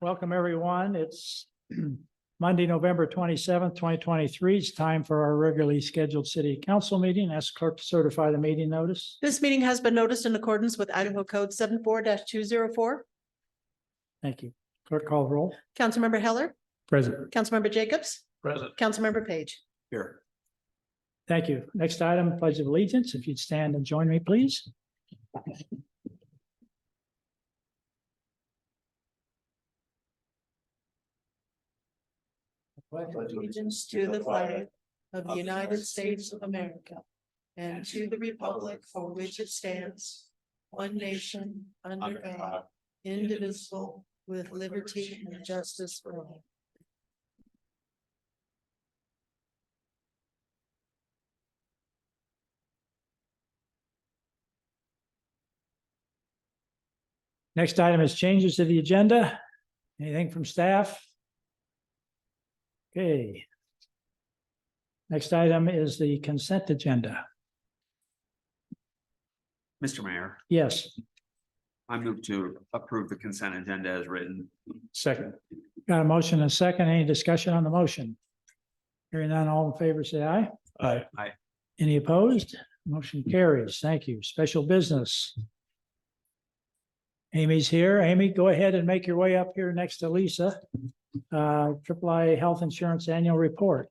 Welcome, everyone. It's Monday, November 27th, 2023. It's time for our regularly scheduled city council meeting. Ask clerk to certify the meeting notice. This meeting has been noticed in accordance with Idaho Code 74-204. Thank you. Clerk, call the roll. Councilmember Heller, Present. Councilmember Jacobs, Present. Councilmember Page. Here. Thank you. Next item, Pledge of Allegiance. If you'd stand and join me, please. Allegiance to the flag of the United States of America and to the republic for which it stands, one nation, under God, indivisible, with liberty and justice for all. Next item is changes to the agenda. Anything from staff? Okay. Next item is the consent agenda. Mr. Mayor, Yes. I move to approve the consent agenda as written. Second. Got a motion and a second. Any discussion on the motion? Hearing none, all in favor, say aye. Aye. Aye. Any opposed? Motion carries. Thank you. Special business. Amy's here. Amy, go ahead and make your way up here next to Lisa. AAA Health Insurance Annual Report.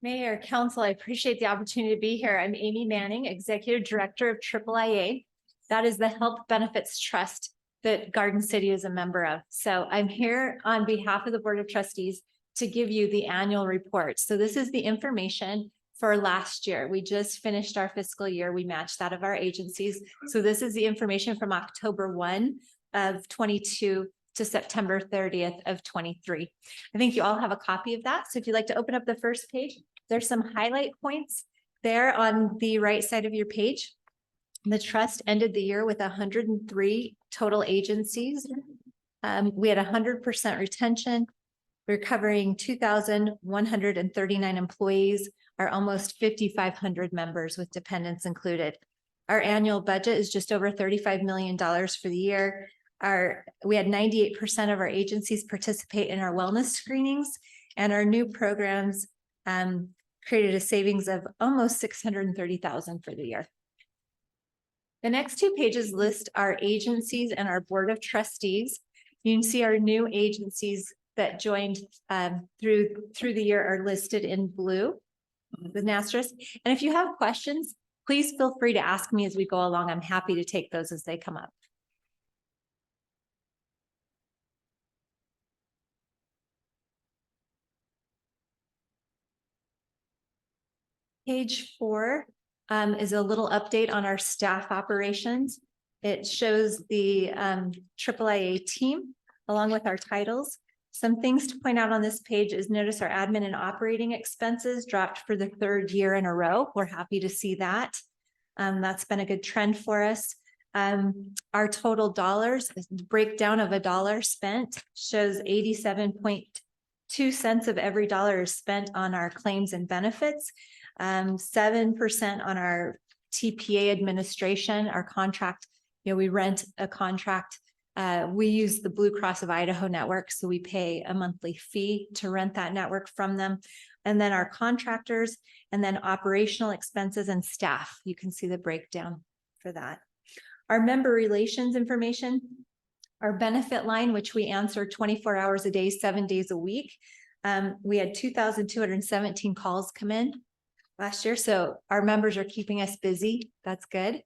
Mayor, Council, I appreciate the opportunity to be here. I'm Amy Manning, Executive Director of AAA. That is the Health Benefits Trust that Garden City is a member of. So I'm here on behalf of the Board of Trustees to give you the annual report. So this is the information for last year. We just finished our fiscal year. We matched that of our agencies. So this is the information from October 1 of 22 to September 30th of 23. I think you all have a copy of that. So if you'd like to open up the first page, there's some highlight points there on the right side of your page. The trust ended the year with 103 total agencies. We had 100% retention. We're covering 2,139 employees, are almost 5,500 members with dependents included. Our annual budget is just over $35 million for the year. We had 98% of our agencies participate in our wellness screenings, and our new programs created a savings of almost $630,000 for the year. The next two pages list our agencies and our Board of Trustees. You can see our new agencies that joined through the year are listed in blue with an asterisk. And if you have questions, please feel free to ask me as we go along. I'm happy to take those as they come up. Page 4 is a little update on our staff operations. It shows the AAA team along with our titles. Some things to point out on this page is notice our admin and operating expenses dropped for the third year in a row. We're happy to see that. That's been a good trend for us. Our total dollars, the breakdown of a dollar spent shows 87.2 cents of every dollar is spent on our claims and benefits. 7% on our TPA administration, our contract. We rent a contract. We use the Blue Cross of Idaho network, so we pay a monthly fee to rent that network from them. And then our contractors, and then operational expenses and staff. You can see the breakdown for that. Our member relations information, our benefit line, which we answer 24 hours a day, 7 days a week. We had 2,217 calls come in last year. So our members are keeping us busy. That's good.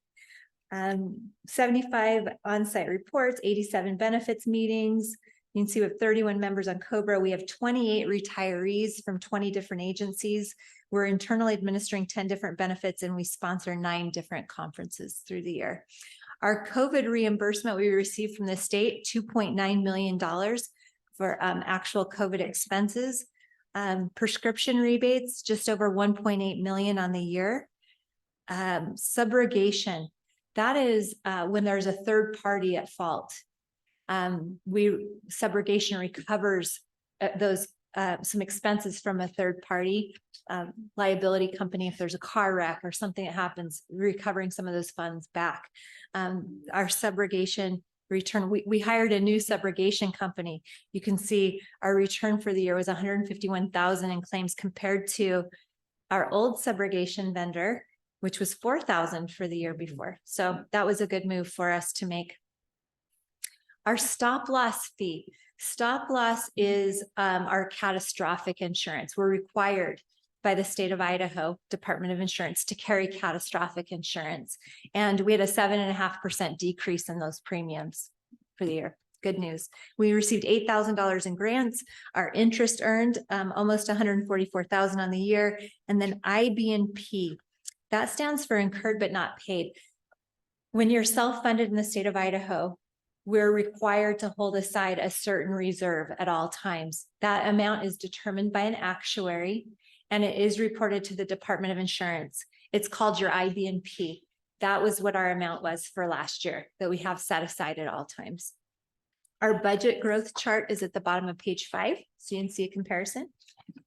75 on-site reports, 87 benefits meetings. You can see we have 31 members on COBRA. We have 28 retirees from 20 different agencies. We're internally administering 10 different benefits, and we sponsor 9 different conferences through the year. Our COVID reimbursement we received from the state, $2.9 million for actual COVID expenses. Prescription rebates, just over 1.8 million on the year. Subrogation, that is when there's a third party at fault. Subrogation recovers those some expenses from a third party liability company. If there's a car wreck or something that happens, recovering some of those funds back. Our subrogation return, we hired a new subrogation company. You can see our return for the year was 151,000 in claims compared to our old subrogation vendor, which was 4,000 for the year before. So that was a good move for us to make. Our stop loss fee. Stop loss is our catastrophic insurance. We're required by the state of Idaho Department of Insurance to carry catastrophic insurance. And we had a 7.5% decrease in those premiums for the year. Good news. We received $8,000 in grants. Our interest earned almost $144,000 on the year. And then IB&P, that stands for incurred but not paid. When you're self-funded in the state of Idaho, we're required to hold aside a certain reserve at all times. That amount is determined by an actuary, and it is reported to the Department of Insurance. It's called your IB&P. That was what our amount was for last year that we have set aside at all times. Our budget growth chart is at the bottom of page 5, so you can see a comparison.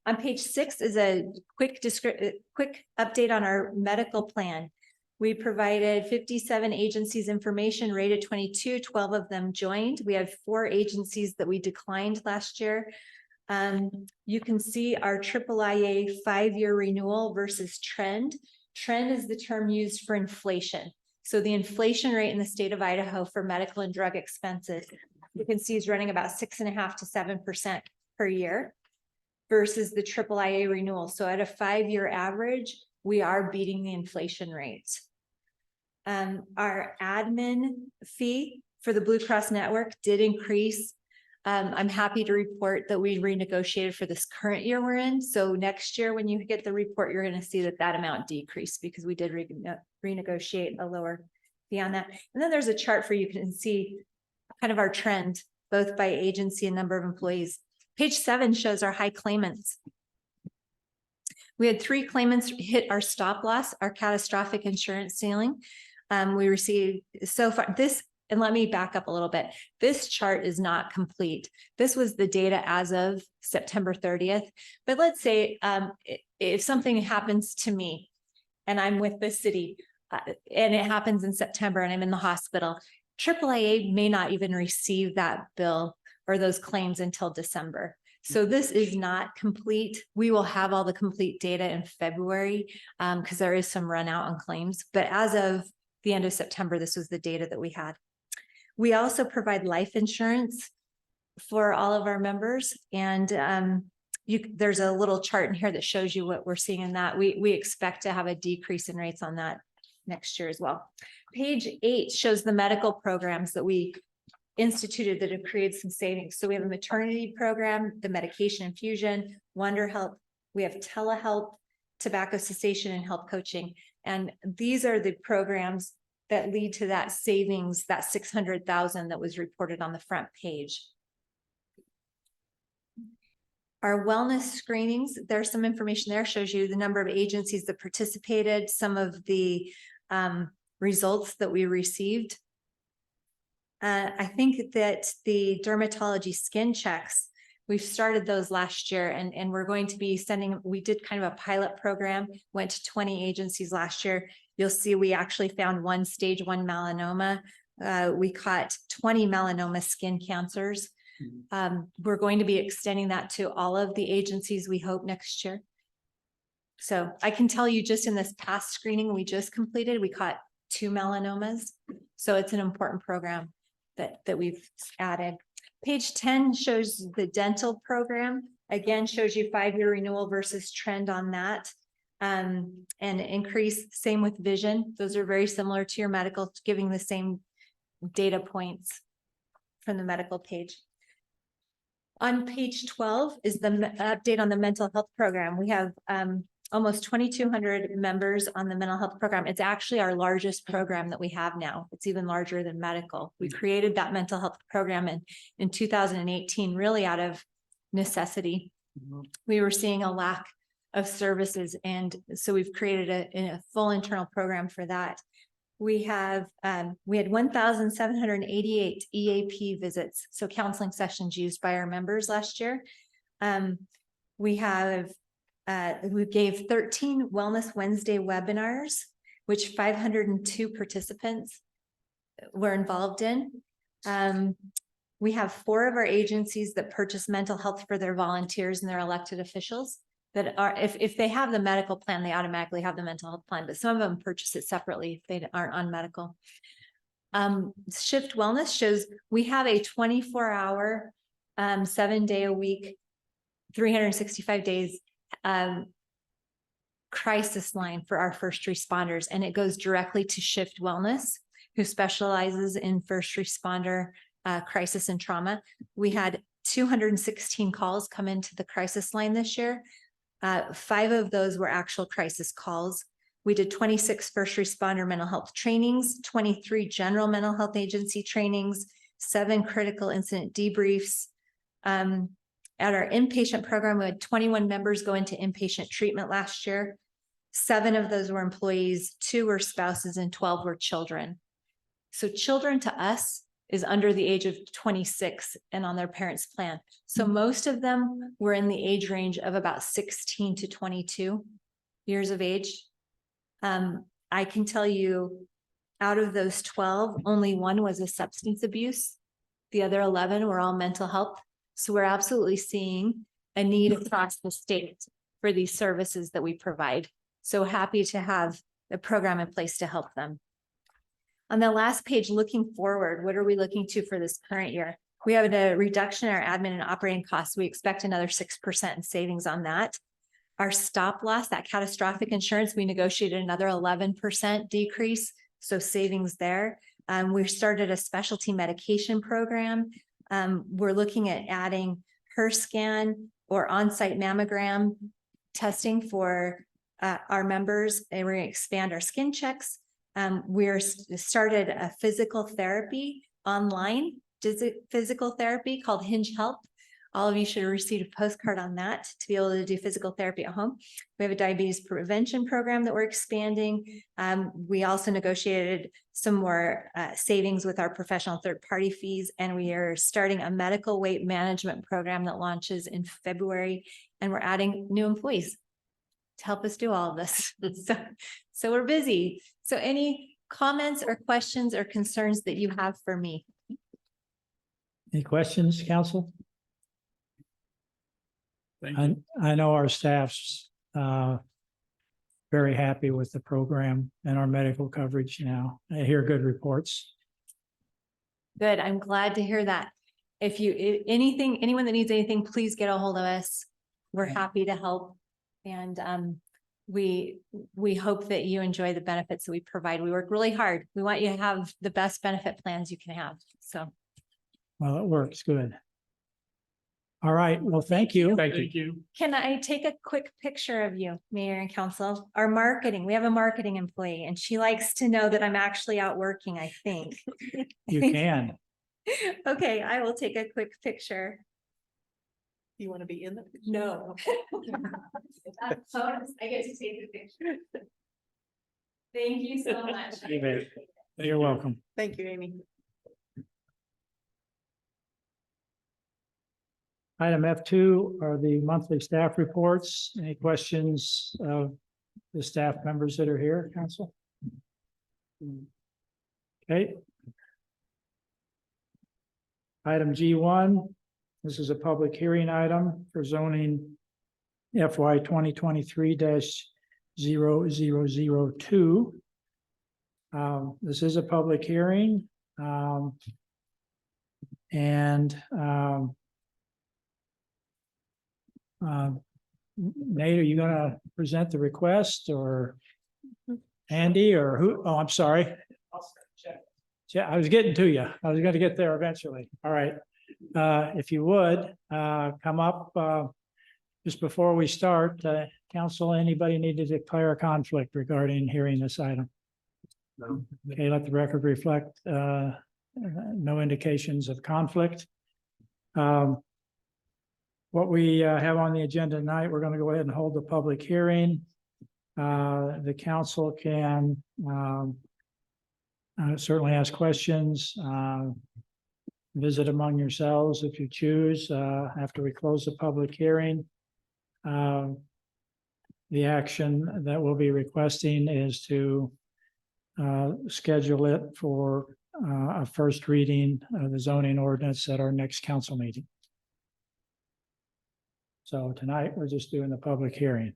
On page 6 is a quick update on our medical plan. We provided 57 agencies information, rated 22, 12 of them joined. We have 4 agencies that we declined last year. You can see our AAA 5-year renewal versus trend. Trend is the term used for inflation. So the inflation rate in the state of Idaho for medical and drug expenses, you can see is running about 6.5 to 7% per year versus the AAA renewal. So at a 5-year average, we are beating the inflation rates. Our admin fee for the Blue Cross Network did increase. I'm happy to report that we renegotiated for this current year we're in. So next year, when you get the report, you're going to see that that amount decreased because we did renegotiate a lower fee on that. And then there's a chart for you can see kind of our trend, both by agency and number of employees. Page 7 shows our high claimants. We had 3 claimants hit our stop loss, our catastrophic insurance ceiling. We received so far this, and let me back up a little bit. This chart is not complete. This was the data as of September 30th. But let's say if something happens to me and I'm with the city and it happens in September and I'm in the hospital, AAA may not even receive that bill or those claims until December. So this is not complete. We will have all the complete data in February because there is some run out on claims. But as of the end of September, this was the data that we had. We also provide life insurance for all of our members. And there's a little chart in here that shows you what we're seeing in that. We expect to have a decrease in rates on that next year as well. Page 8 shows the medical programs that we instituted that have created some savings. So we have a maternity program, the medication infusion, Wonder Help. We have telehealth, tobacco cessation, and health coaching. And these are the programs that lead to that savings, that 600,000 that was reported on the front page. Our wellness screenings, there's some information there, shows you the number of agencies that participated, some of the results that we received. I think that the dermatology skin checks, we've started those last year and we're going to be sending, we did kind of a pilot program, went to 20 agencies last year. You'll see we actually found 1 stage 1 melanoma. We caught 20 melanoma skin cancers. We're going to be extending that to all of the agencies, we hope, next year. So I can tell you just in this past screening we just completed, we caught 2 melanomas. So it's an important program that we've added. Page 10 shows the dental program. Again, shows you 5-year renewal versus trend on that. And increase, same with vision. Those are very similar to your medical, giving the same data points from the medical page. On page 12 is the update on the mental health program. We have almost 2,200 members on the mental health program. It's actually our largest program that we have now. It's even larger than medical. We created that mental health program in 2018, really out of necessity. We were seeing a lack of services, and so we've created a full internal program for that. We had 1,788 EAP visits, so counseling sessions used by our members last year. We have, we gave 13 Wellness Wednesday webinars, which 502 participants were involved in. We have 4 of our agencies that purchase mental health for their volunteers and their elected officials that are, if they have the medical plan, they automatically have the mental health plan, but some of them purchase it separately if they aren't on medical. Shift Wellness shows we have a 24-hour, 7-day-a-week, 365 days crisis line for our first responders, and it goes directly to Shift Wellness, who specializes in first responder crisis and trauma. We had 216 calls come into the crisis line this year. 5 of those were actual crisis calls. We did 26 first responder mental health trainings, 23 general mental health agency trainings, 7 critical incident debriefs. At our inpatient program, we had 21 members go into inpatient treatment last year. 7 of those were employees, 2 were spouses, and 12 were children. So children to us is under the age of 26 and on their parents' plan. So most of them were in the age range of about 16 to 22 years of age. I can tell you, out of those 12, only 1 was a substance abuse. The other 11 were all mental health. So we're absolutely seeing a need across the state for these services that we provide. So happy to have a program in place to help them. On the last page, looking forward, what are we looking to for this current year? We have a reduction in our admin and operating costs. We expect another 6% in savings on that. Our stop loss, that catastrophic insurance, we negotiated another 11% decrease, so savings there. We started a specialty medication program. We're looking at adding HER-scan or on-site mammogram testing for our members, and we're going to expand our skin checks. We're started a physical therapy online, physical therapy called Hinge Help. All of you should have received a postcard on that to be able to do physical therapy at home. We have a diabetes prevention program that we're expanding. We also negotiated some more savings with our professional third-party fees, and we are starting a medical weight management program that launches in February, and we're adding new employees to help us do all of this. So we're busy. So any comments or questions or concerns that you have for me? Any questions, council? I know our staff's very happy with the program and our medical coverage now. I hear good reports. Good. I'm glad to hear that. If anyone that needs anything, please get a hold of us. We're happy to help. And we hope that you enjoy the benefits that we provide. We work really hard. We want you to have the best benefit plans you can have. So. Well, it works good. All right. Well, thank you. Thank you. Can I take a quick picture of you, Mayor and Council? Our marketing, we have a marketing employee, and she likes to know that I'm actually out working, I think. You can. Okay, I will take a quick picture. You want to be in the picture? No. That's bonus. I get to take the picture. Thank you so much. You're welcome. Thank you, Amy. Item F2 are the monthly staff reports. Any questions of the staff members that are here, council? Okay. Item G1, this is a public hearing item for zoning FY 2023-0002. This is a public hearing. Nate, are you gonna present the request, or Andy, or who? Oh, I'm sorry. Yeah, I was getting to you. I was gonna get there eventually. All right. If you would, come up just before we start. Council, anybody need to declare a conflict regarding hearing this item? No. Okay, let the record reflect no indications of conflict. What we have on the agenda tonight, we're going to go ahead and hold the public hearing. The council can certainly ask questions. visit among yourselves if you choose, after we close the public hearing. The action that we'll be requesting is to schedule it for a first reading of the zoning ordinance at our next council meeting. So tonight, we're just doing the public hearing.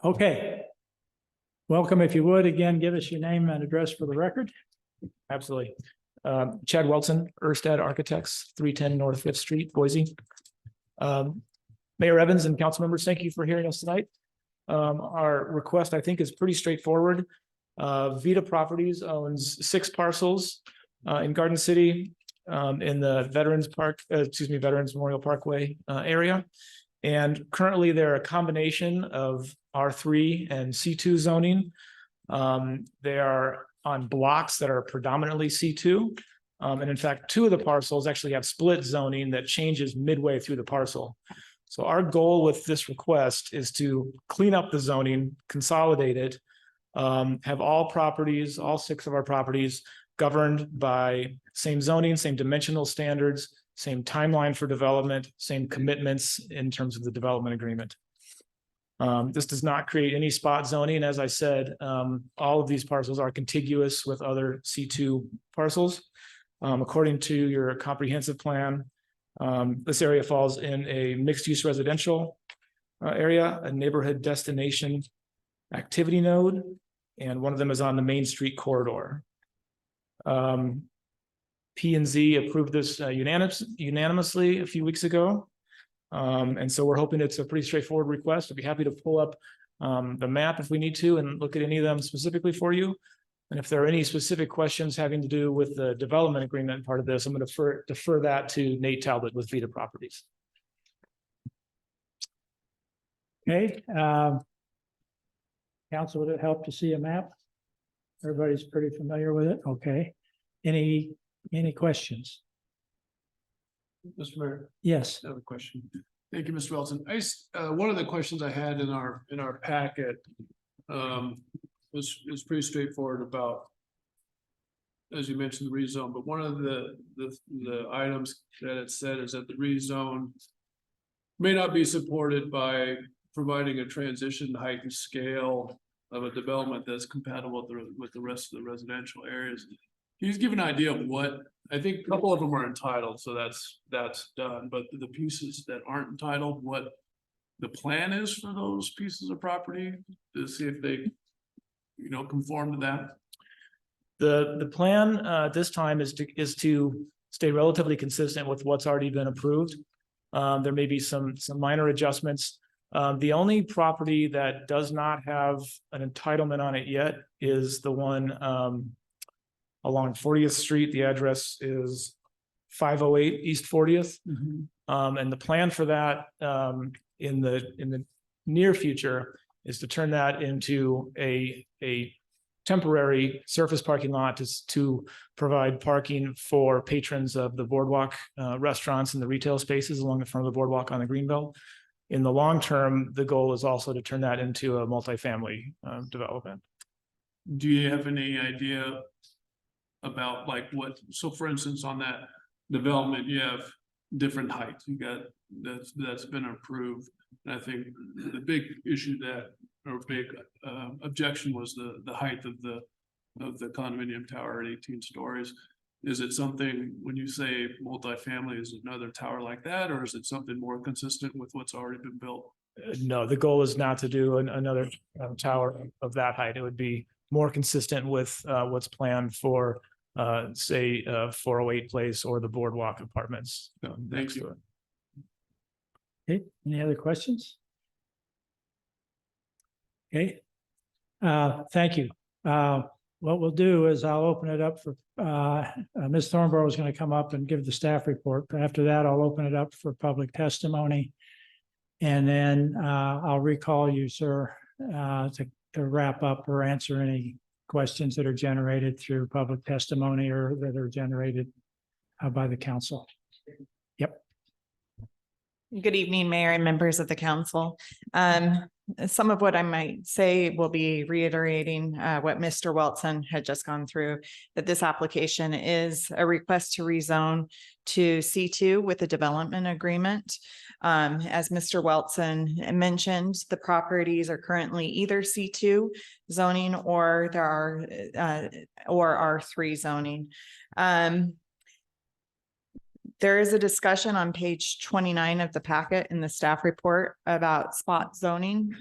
Okay. Welcome, if you would, again, give us your name and address for the record. Absolutely. Chad Welton, Erstad Architects, 310 North Fifth Street, Boise. Mayor Evans and council members, thank you for hearing us tonight. Our request, I think, is pretty straightforward. Vita Properties owns 6 parcels in Garden City, in the Veterans Memorial Parkway area. And currently, they're a combination of R3 and C2 zoning. They are on blocks that are predominantly C2. And in fact, 2 of the parcels actually have split zoning that changes midway through the parcel. So our goal with this request is to clean up the zoning, consolidate it, have all properties, all 6 of our properties governed by same zoning, same dimensional standards, same timeline for development, same commitments in terms of the development agreement. This does not create any spot zoning. As I said, all of these parcels are contiguous with other C2 parcels. According to your comprehensive plan, this area falls in a mixed-use residential area, a neighborhood destination activity node, and one of them is on the Main Street corridor. P&Z approved this unanimously a few weeks ago. And so we're hoping it's a pretty straightforward request. I'd be happy to pull up the map if we need to and look at any of them specifically for you. And if there are any specific questions having to do with the development agreement part of this, I'm going to defer that to Nate Talbot with Vita Properties. Okay. Council, would it help to see a map? Everybody's pretty familiar with it. Okay. Any questions? Mr. Mayor, Yes. I have a question. Thank you, Mr. Wilson. One of the questions I had in our packet was pretty straightforward about, as you mentioned, the rezone, but one of the items that it said is that the rezone may not be supported by providing a transition height and scale of a development that's compatible with the rest of the residential areas. Can you just give an idea of what, I think a couple of them are entitled, so that's done, but the pieces that aren't entitled, what the plan is for those pieces of property to see if they, conform to that? The plan at this time is to stay relatively consistent with what's already been approved. There may be some minor adjustments. The only property that does not have an entitlement on it yet is the one along 40th Street. The address is 508 East 40th. And the plan for that in the near future is to turn that into a temporary surface parking lot to provide parking for patrons of the boardwalk restaurants and the retail spaces along the front of the boardwalk on the Greenbelt. In the long term, the goal is also to turn that into a multifamily development. Do you have any idea about so for instance, on that development, you have different heights, you got that's been approved. And I think the big issue big objection was the height of the condominium tower at 18 stories. Is it something, when you say multifamily, is it another tower like that, or is it something more consistent with what's already been built? No, the goal is not to do another tower of that height. It would be more consistent with what's planned for say 408 Place or the Boardwalk Apartments. Thank you. Okay, any other questions? Okay, thank you. What we'll do is I'll open it up for, Ms. Thornborough is going to come up and give the staff report. But after that, I'll open it up for public testimony. And then I'll recall you, sir, to wrap up or answer any questions that are generated through public testimony or that are generated by the council. Yep. Good evening, Mayor and members of the council. Some of what I might say will be reiterating what Mr. Welton had just gone through, that this application is a request to rezone to C2 with a development agreement. As Mr. Welton mentioned, the properties are currently either C2 zoning or there are or R3 zoning. There is a discussion on page 29 of the packet in the staff report about spot zoning.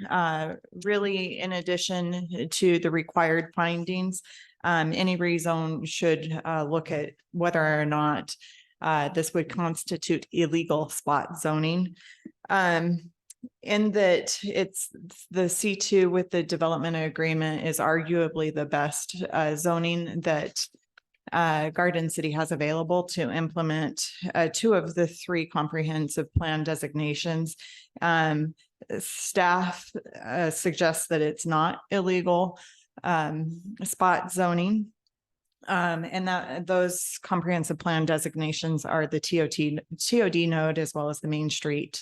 Really, in addition to the required findings, any rezone should look at whether or not this would constitute illegal spot zoning. In that it's the C2 with the development agreement is arguably the best zoning that Garden City has available to implement 2 of the 3 comprehensive plan designations. Staff suggests that it's not illegal spot zoning. And that those comprehensive plan designations are the TOD node as well as the Main Street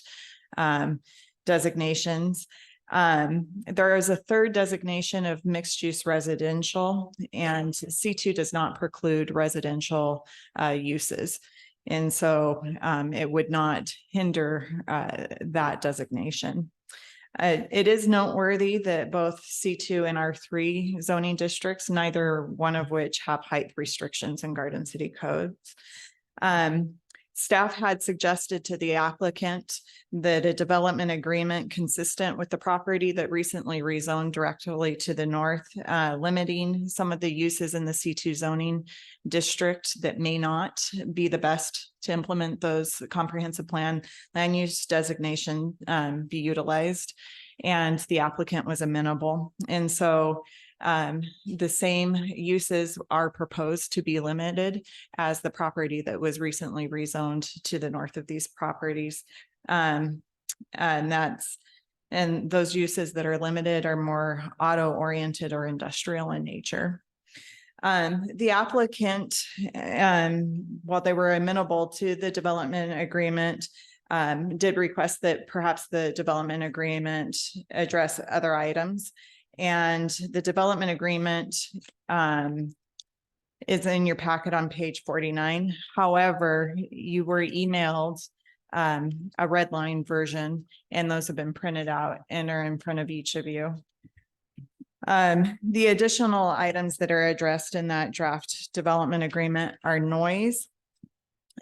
designations. There is a 3rd designation of mixed use residential, and C2 does not preclude residential uses. And so it would not hinder that designation. It is noteworthy that both C2 and R3 zoning districts, neither one of which have height restrictions in Garden City codes. Staff had suggested to the applicant that a development agreement consistent with the property that recently rezoned directly to the north, limiting some of the uses in the C2 zoning district that may not be the best to implement those comprehensive plan land use designation be utilized. And the applicant was amenable. And so the same uses are proposed to be limited as the property that was recently rezoned to the north of these properties. And those uses that are limited are more auto oriented or industrial in nature. The applicant, while they were amenable to the development agreement, did request that perhaps the development agreement address other items. And the development agreement is in your packet on page 49. However, you were emailed a red line version, and those have been printed out and are in front of each of you. The additional items that are addressed in that draft development agreement are noise.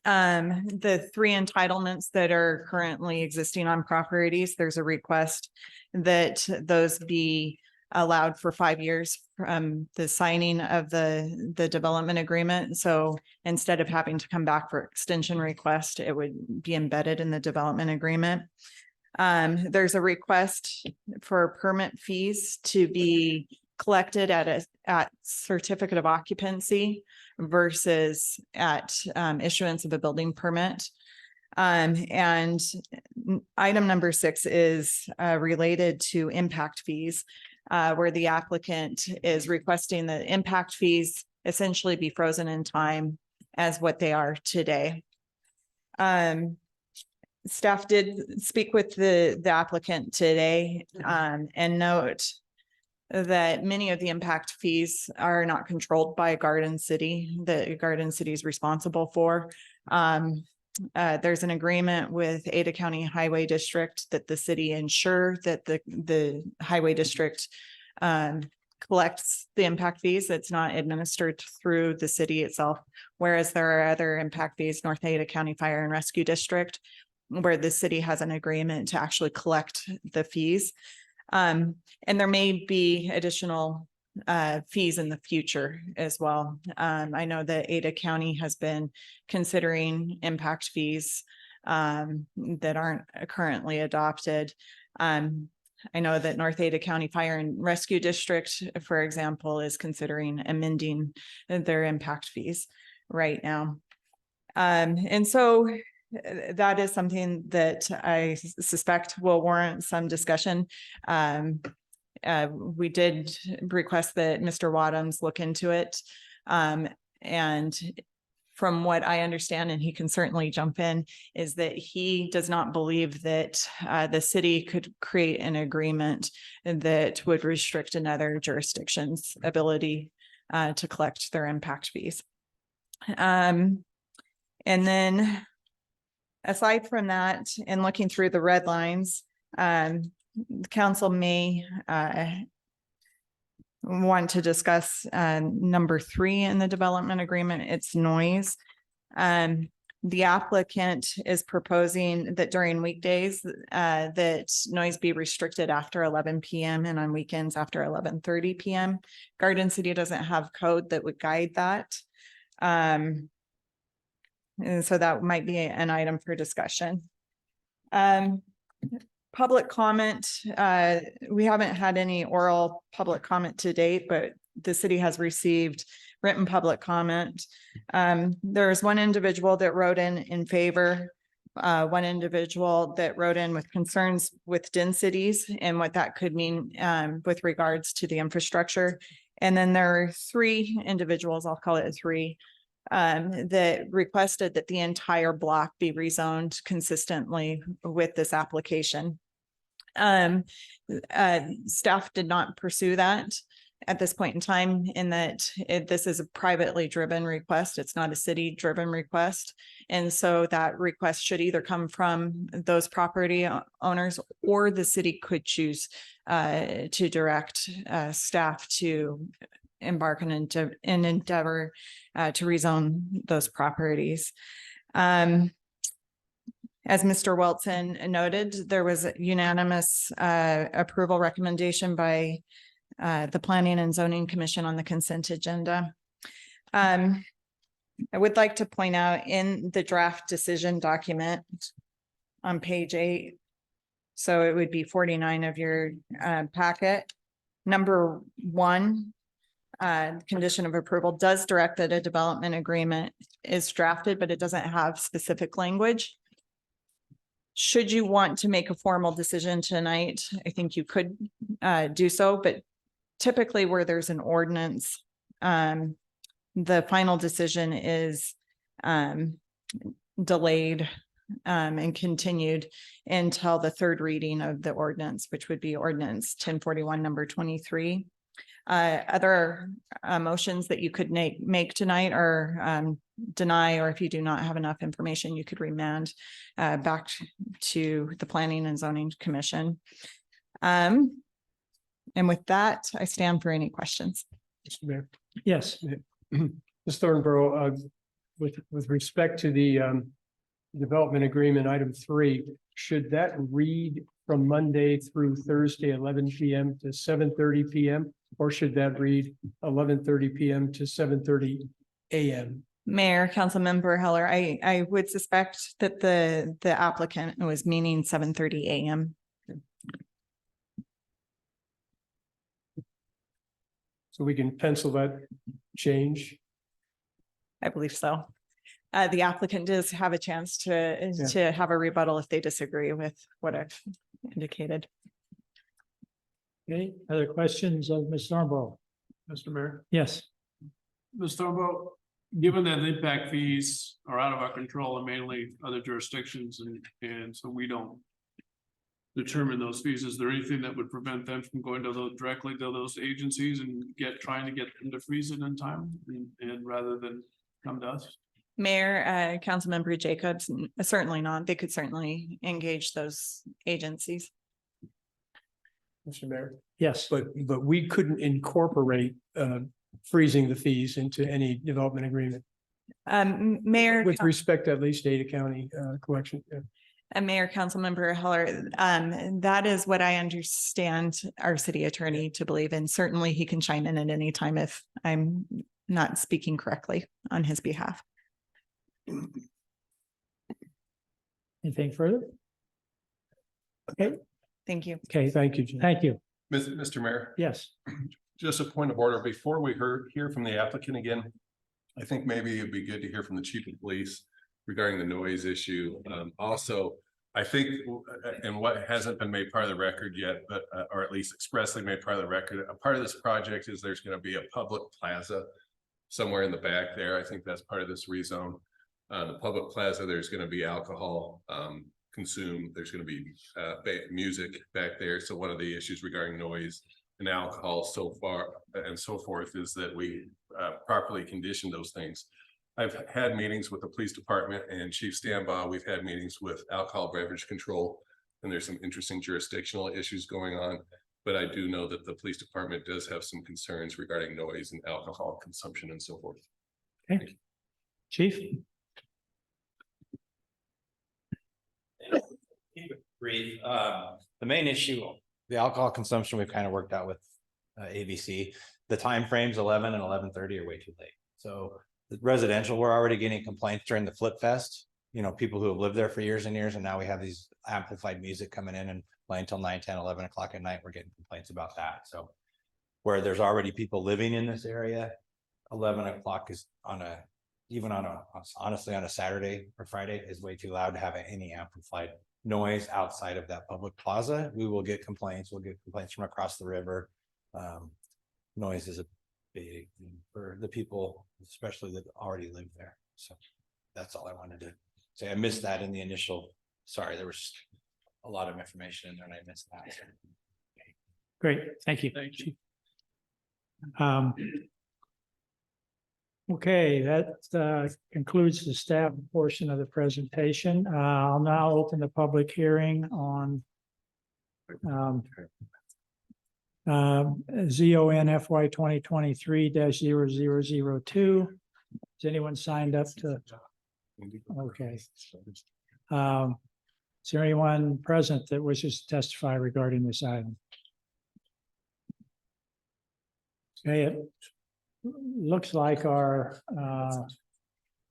The 3 entitlements that are currently existing on properties, there's a request that those be allowed for 5 years from the signing of the development agreement. So instead of having to come back for extension request, it would be embedded in the development agreement. There's a request for permit fees to be collected at certificate of occupancy versus at issuance of a building permit. And item number 6 is related to impact fees, where the applicant is requesting that impact fees essentially be frozen in time as what they are today. Staff did speak with the applicant today and note that many of the impact fees are not controlled by Garden City, that Garden City is responsible for. There's an agreement with Ada County Highway District that the city ensure that the highway district collects the impact fees. It's not administered through the city itself, whereas there are other impact fees, North Ada County Fire and Rescue District, where the city has an agreement to actually collect the fees. And there may be additional fees in the future as well. I know that Ada County has been considering impact fees that aren't currently adopted. I know that North Ada County Fire and Rescue District, for example, is considering amending their impact fees right now. And so that is something that I suspect will warrant some discussion. We did request that Mr. Wadhams look into it. And from what I understand, and he can certainly jump in, is that he does not believe that the city could create an agreement that would restrict another jurisdiction's ability to collect their impact fees. And then aside from that, in looking through the red lines, the council may want to discuss number 3 in the development agreement, it's noise. The applicant is proposing that during weekdays that noise be restricted after 11 p.m. and on weekends after 11:30 p.m. Garden City doesn't have code that would guide that. And so that might be an item for discussion. Public comment, we haven't had any oral public comment to date, but the city has received written public comment. There's one individual that wrote in favor, one individual that wrote in with concerns with densities and what that could mean with regards to the infrastructure. And then there are 3 individuals, I'll call it 3, that requested that the entire block be rezoned consistently with this application. Staff did not pursue that at this point in time, in that this is a privately driven request. It's not a city driven request. And so that request should either come from those property owners, or the city could choose to direct staff to embark on an endeavor to rezone those properties. As Mr. Wilson noted, there was a unanimous approval recommendation by the Planning and Zoning Commission on the consent agenda. I would like to point out in the draft decision document on page 8, so it would be 49 of your packet. Number 1, condition of approval does direct that a development agreement is drafted, but it doesn't have specific language. Should you want to make a formal decision tonight, I think you could do so, but typically where there's an ordinance, the final decision is delayed and continued until the 3rd reading of the ordinance, which would be ordinance 1041 number 23. Other motions that you could make tonight are deny, or if you do not have enough information, you could remand back to the Planning and Zoning Commission. And with that, I stand for any questions. Mr. Mayor. Yes, Ms. Thornborough, with respect to the development agreement, item 3, should that read from Monday through Thursday, 11 p.m. to 7:30 p.m.? Or should that read 11:30 p.m. to 7:30 a.m.? Mayor, Councilmember Heller, I would suspect that the applicant was meaning 7:30 a.m. So we can pencil that change. I believe so. The applicant does have a chance to have a rebuttal if they disagree with what I've indicated. okay, other questions of Ms. Thornborough? Mr. Mayor. Yes, Ms. Thornborough, given that impact fees are out of our control and mainly other jurisdictions, and so we don't determine those fees, is there anything that would prevent them from going to those directly to those agencies and trying to get them to freeze it in time and rather than come to us? Mayor, Councilmember Jacobs, certainly not. They could certainly engage those agencies. Mr. Mayor. yes, But we couldn't incorporate freezing the fees into any development agreement Mayor. with respect to at least Ada County collection. Yeah. Mayor, Councilmember Heller, that is what I understand our city attorney to believe, and certainly he can chime in at any time if I'm not speaking correctly on his behalf. anything further? Okay, Thank you. okay, Thank you, Jim. thank you. Mr. Mayor, Yes, just a point of order, before we hear from the applicant again, I think maybe it'd be good to hear from the chief of police regarding the noise issue. Also, I think, and what hasn't been made part of the record yet, but, or at least expressly made part of the record, a part of this project is there's going to be a public plaza somewhere in the back there. I think that's part of this rezone. The public plaza, there's gonna be alcohol consumed. There's gonna be music back there. So one of the issues regarding noise and alcohol so far and so forth is that we properly condition those things. I've had meetings with the police department and Chief Stambaugh. We've had meetings with alcohol beverage control. And there's some interesting jurisdictional issues going on. But I do know that the police department does have some concerns regarding noise and alcohol consumption and so forth. Okay. Chief? Keep it brief. The main issue, the alcohol consumption, we've kind of worked out with ABC. The timeframes 11 and 11:30 are way too late. So the residential, we're already getting complaints during the Flip Fest. You know, people who have lived there for years and years, and now we have these amplified music coming in and playing till 9, 10, 11 o'clock at night. We're getting complaints about that. So where there's already people living in this area, 11 o'clock is honestly on a Saturday or Friday is way too loud to have any amplified noise outside of that public plaza. We will get complaints. We'll get complaints from across the river. Noise is a big thing for the people, especially that already live there. So that's all I wanted to say. I missed that in the initial. Sorry, there was a lot of information in there and I missed that. Great, thank you. Thank you. Okay, that concludes the staff portion of the presentation. I'll now open the public hearing on ZON FY 2023-0002. Is anyone signed up to? Okay. Is there anyone present that wishes to testify regarding this item? Okay, it looks like our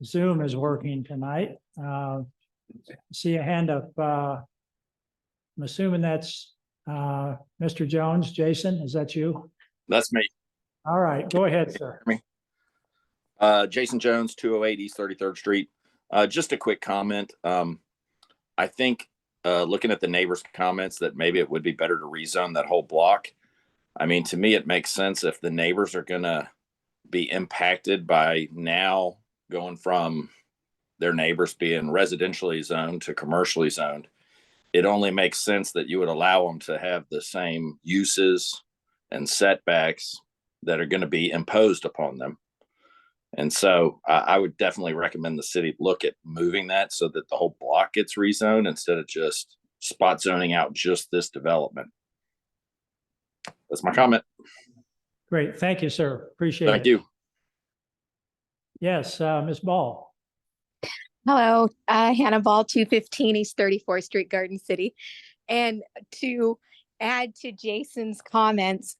Zoom is working tonight. See a hand up. I'm assuming that's Mr. Jones. Jason, is that you? That's me. All right, go ahead, sir. Jason Jones, 208 East 33rd Street. Just a quick comment. I think looking at the neighbors' comments that maybe it would be better to rezone that whole block. I mean, to me, it makes sense if the neighbors are going to be impacted by now going from their neighbors being residentially zoned to commercially zoned. It only makes sense that you would allow them to have the same uses and setbacks that are going to be imposed upon them. And so I would definitely recommend the city look at moving that so that the whole block gets rezoned instead of just spot zoning out just this development. That's my comment. Great, thank you, sir. Appreciate it. Thank you. Yes, Ms. Ball. Hello, Hannah Ball, 215 East 34th Street, Garden City. And to add to Jason's comments,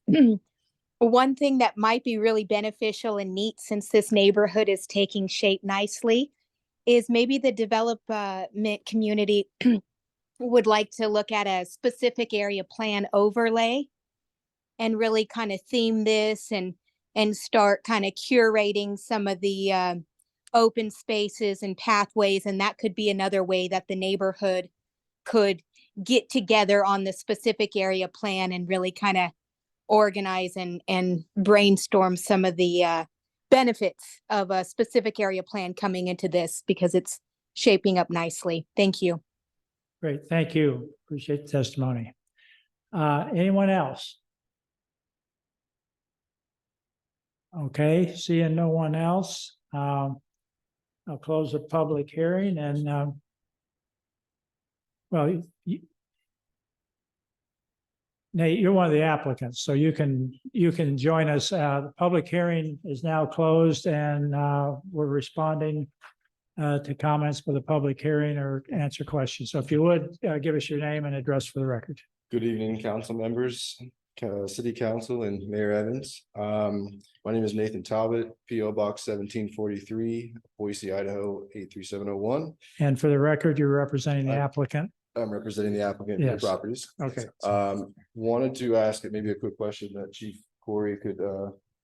one thing that might be really beneficial and neat since this neighborhood is taking shape nicely is maybe the development community would like to look at a specific area plan overlay and really kind of theme this and start kind of curating some of the open spaces and pathways. And that could be another way that the neighborhood could get together on the specific area plan and really kind of organize and brainstorm some of the benefits of a specific area plan coming into this because it's shaping up nicely. Thank you. Great, thank you. Appreciate the testimony. Anyone else? Okay, seeing no one else, I'll close the public hearing and well, Nate, you're one of the applicants, so you can join us. The public hearing is now closed and we're responding to comments for the public hearing or answer questions. So if you would give us your name and address for the record. Good evening, council members, city council and Mayor Evans. My name is Nathan Talbot, P.O. Box 1743, Boise, Idaho 83701. And for the record, you're representing the applicant. I'm representing the applicant for Yes. the properties. Okay. Wanted to ask it maybe a quick question that Chief Corey could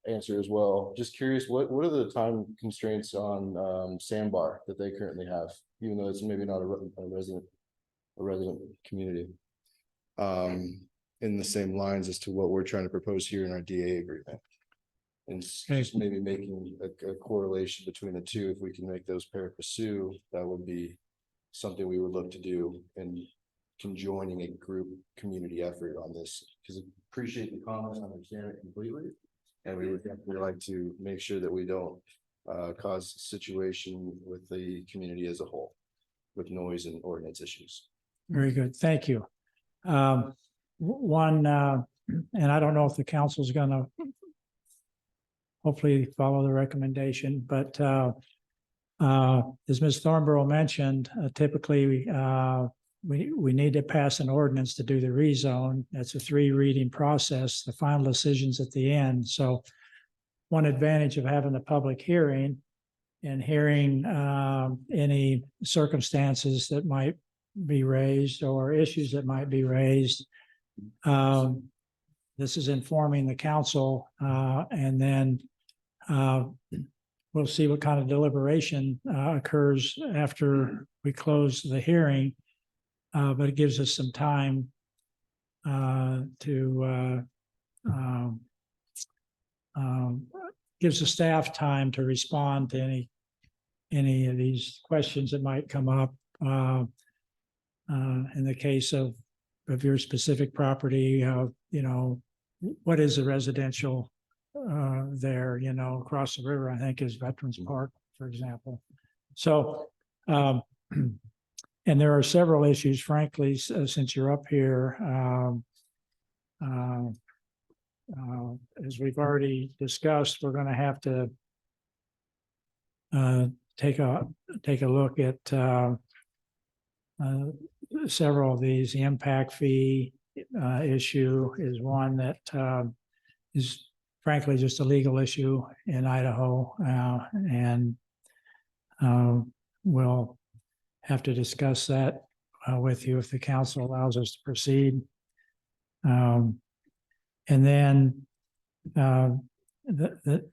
answer as well. Just curious, what are the time constraints on Sandbar that they currently have, even though it's maybe not a resident community? In the same lines as to what we're trying to propose here in our DA agreement. And just maybe making a correlation between the two, if we can make those pari passu, that would be something we would look to do in conjoining a group community effort on this, because appreciate the comments, understand it completely. And we would definitely like to make sure that we don't cause a situation with the community as a whole with noise and ordinance issues. Very good. Thank you. One, and I don't know if the council is going to hopefully follow the recommendation, but as Ms. Thornborough mentioned, typically we need to pass an ordinance to do the rezone. That's a 3 reading process. The final decision's at the end. So one advantage of having a public hearing and hearing any circumstances that might be raised or issues that might be raised. This is informing the council, and then we'll see what kind of deliberation occurs after we close the hearing. But it gives us some time gives the staff time to respond to any of these questions that might come up. In the case of your specific property, you know, what is a residential there, you know, across the river, I think is Veterans Park, for example. So, and there are several issues, frankly, since you're up here, as we've already discussed, we're going to have to take a look at several of these. The impact fee issue is one that is frankly just a legal issue in Idaho, and we'll have to discuss that with you if the council allows us to proceed. And then the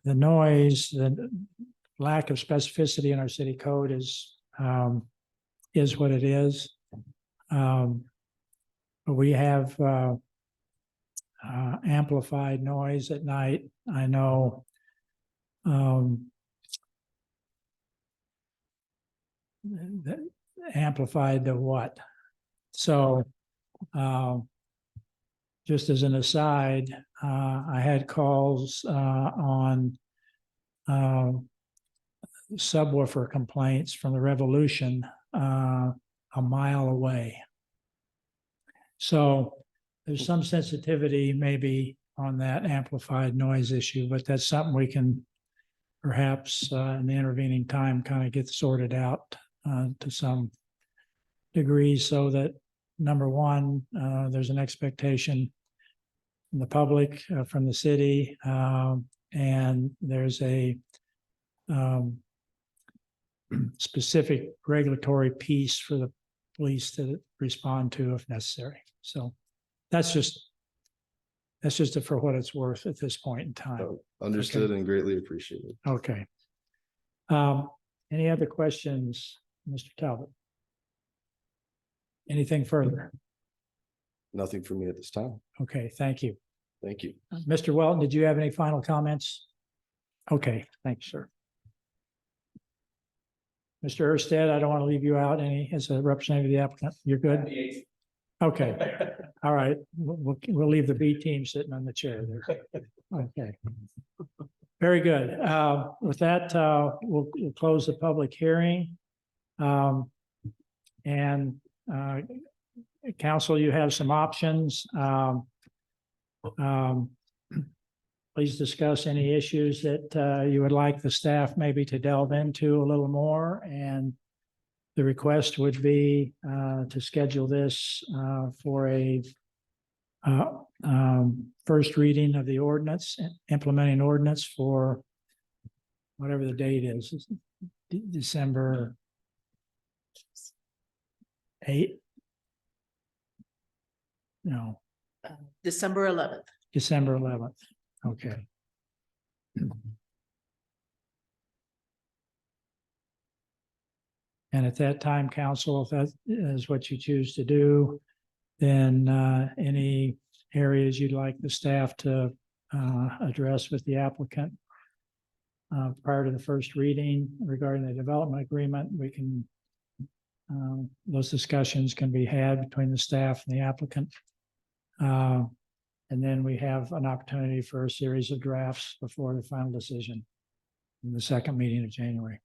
noise, the lack of specificity in our city code is what it is. We have amplified noise at night. I know amplified to what? So just as an aside, I had calls on subwoofer complaints from the Revolution a mile away. So there's some sensitivity maybe on that amplified noise issue, but that's something we can perhaps in the intervening time kind of get sorted out to some degree, so that number one, there's an expectation from the public, from the city, and there's a specific regulatory piece for the police to respond to if necessary. So that's just for what it's worth at this point in time. So, understood and greatly appreciated. Okay. Any other questions, Mr. Talbot? Anything further? Nothing for me at this time. Okay, thank you. Thank you. Mr. Welton, did you have any final comments? Okay, thanks, sir. Mr. Erstead, I don't want to leave you out as a representative of the applicant. You're good? Okay, all right. We'll leave the B team sitting on the chair there. Okay. Very good. With that, we'll close the public hearing. And council, you have some options. Please discuss any issues that you would like the staff maybe to delve into a little more. And the request would be to schedule this for a first reading of the ordinance, implementing ordinance for whatever the date is, December 8th. No, December 11th. December 11th. Okay. And at that time, council, if that is what you choose to do, then any areas you'd like the staff to address with the applicant prior to the first reading regarding the development agreement, we can those discussions can be had between the staff and the applicant. And then we have an opportunity for a series of drafts before the final decision in the second meeting of January.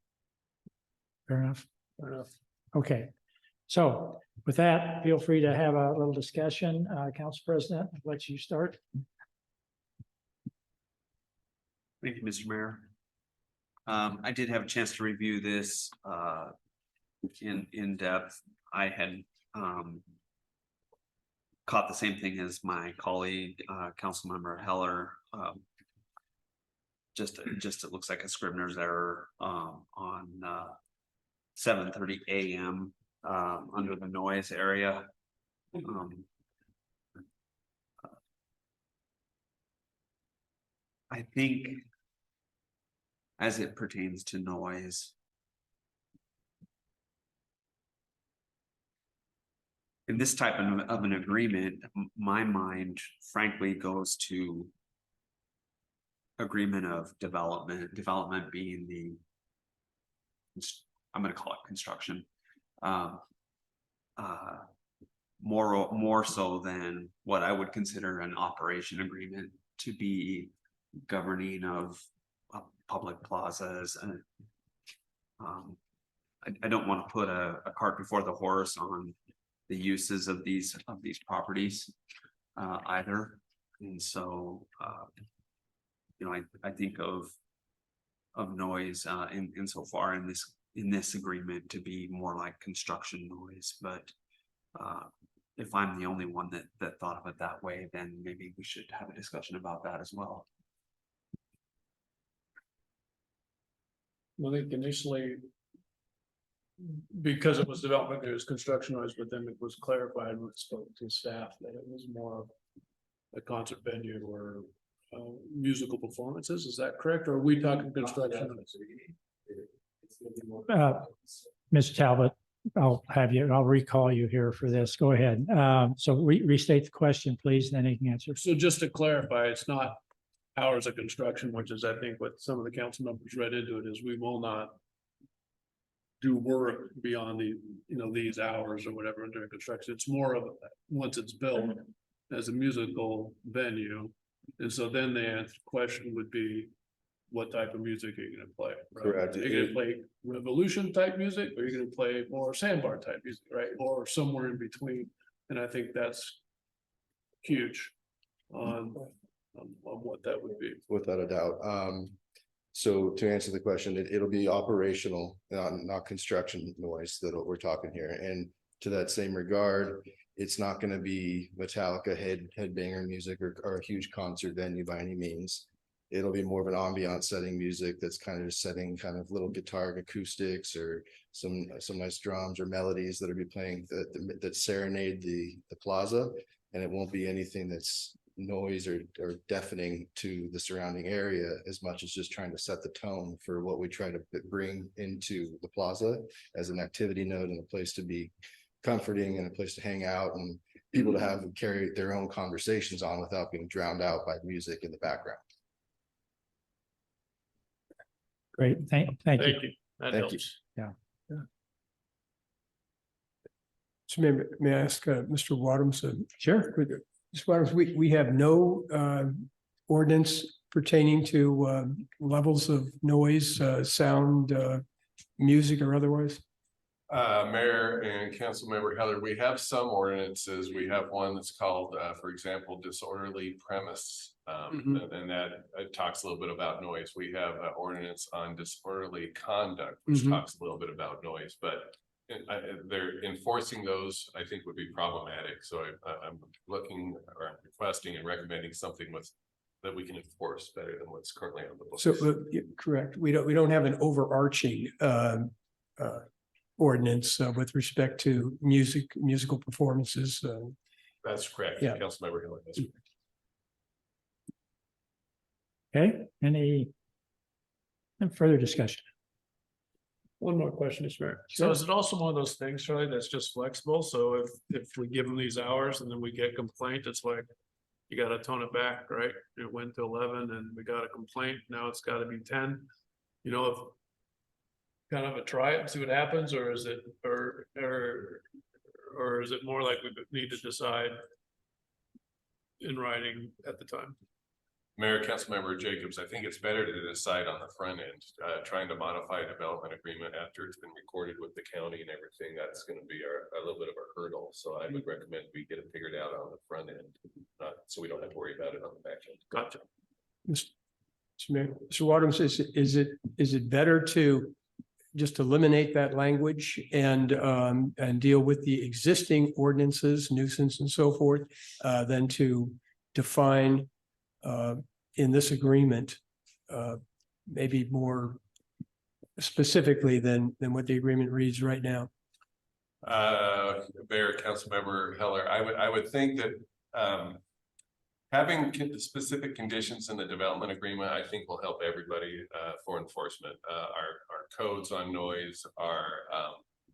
Fair enough? Fair enough. Okay. So with that, feel free to have a little discussion. Council President, I'll let you start. Thank you, Mr. Mayor. I did have a chance to review this in depth. I had caught the same thing as my colleague, Councilmember Heller. Just it looks like a Scrivener's error on 7:30 a.m. Under the noise area. I think as it pertains to noise, in this type of an agreement, my mind frankly goes to agreement of development being the, I'm going to call it construction, more so than what I would consider an operation agreement to be governing of public plazas. And I don't want to put a cart before the horse on the uses of these properties either. And so I think of noise insofar in this agreement to be more like construction noise. But if I'm the only one that thought of it that way, then maybe we should have a discussion about that as well. I think initially, because it was development, it was construction noise, but then it was clarified when it spoke to staff that it was more of a concert venue or musical performances. Is that correct? Or are we talking construction? Mr. Talbot, I'll recall you here for this. Go ahead. So restate the question, please, then you can answer. So just to clarify, it's not hours of construction, which is, I think, what some of the council members read into it, is we will not do work beyond these hours or whatever during construction. It's more of once it's built as a musical venue. And so then the answer question would be, what type of music are you going to play? Right? Correct. Are you going to play revolution type music, or are you going to play more sandbar type music, right? Or somewhere in between. And I think that's huge on what that would be. Without a doubt. So to answer the question, it'll be operational, not construction noise that we're talking here. And to that same regard, it's not going to be Metallica headbanger music or a huge concert venue by any means. It'll be more of an ambient setting music that's kind of just setting kind of little guitar acoustics or some nice drums or melodies that'll be playing that serenade the plaza. And it won't be anything that's noise or deafening to the surrounding area, as much as just trying to set the tone for what we try to bring into the plaza as an activity node and a place to be comforting and a place to hang out and people to have carry their own conversations on without being drowned out by music in the background. Great. Thank you. That Thank helps. you. Yeah. So may I ask Mr. Wadhams? Sure. Mr. Wadhams, we have no ordinance pertaining to levels of noise, sound, music or otherwise? Mayor and council member Heather, we have some ordinances. We have one that's called, for example, disorderly premise. And that it talks a little bit about noise. We have an ordinance on disorderly conduct, which talks a little bit about noise, but they're enforcing those, I think, would be problematic. So I'm looking or requesting and recommending something that we can enforce better than what's currently on the books. So correct. We don't have an overarching ordinance with respect to musical performances. That's correct. Yeah. Councilmember Hill. That's correct. Okay. Any further discussion? One more question, Mr. Mayor. So is it also one of those things, Charlie, that's just flexible? So if we give them these hours and then we get complaint, it's like, you got to tone it back, right? It went to 11 and we got a complaint. Now it's got to be 10. you know, if kind of a try it and see what happens, or is it, or is it more like we need to decide in writing at the time? Mayor, Councilmember Jacobs, I think it's better to decide on the front end, trying to modify a development agreement after it's been recorded with the county and everything. That's gonna be a little bit of a hurdle, so I would recommend we get it figured out on the front end, so we don't have to worry about it on the back end. Gotcha. Mr. Wadums, is it better to just eliminate that language and deal with the existing ordinances, nuisance and so forth, than to define in this agreement, maybe more specifically than what the agreement reads right now? Mayor, Councilmember Heller, I would think that having specific conditions in the development agreement, I think will help everybody for enforcement. Our codes on noise are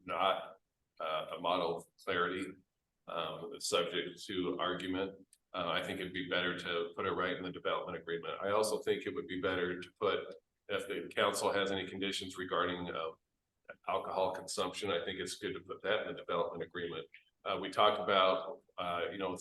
not a model of clarity, subject to argument. I think it'd be better to put it right in the development agreement. I also think it would be better to put, if the council has any conditions regarding alcohol consumption, I think it's good to put that in the development agreement. We talked about, you know,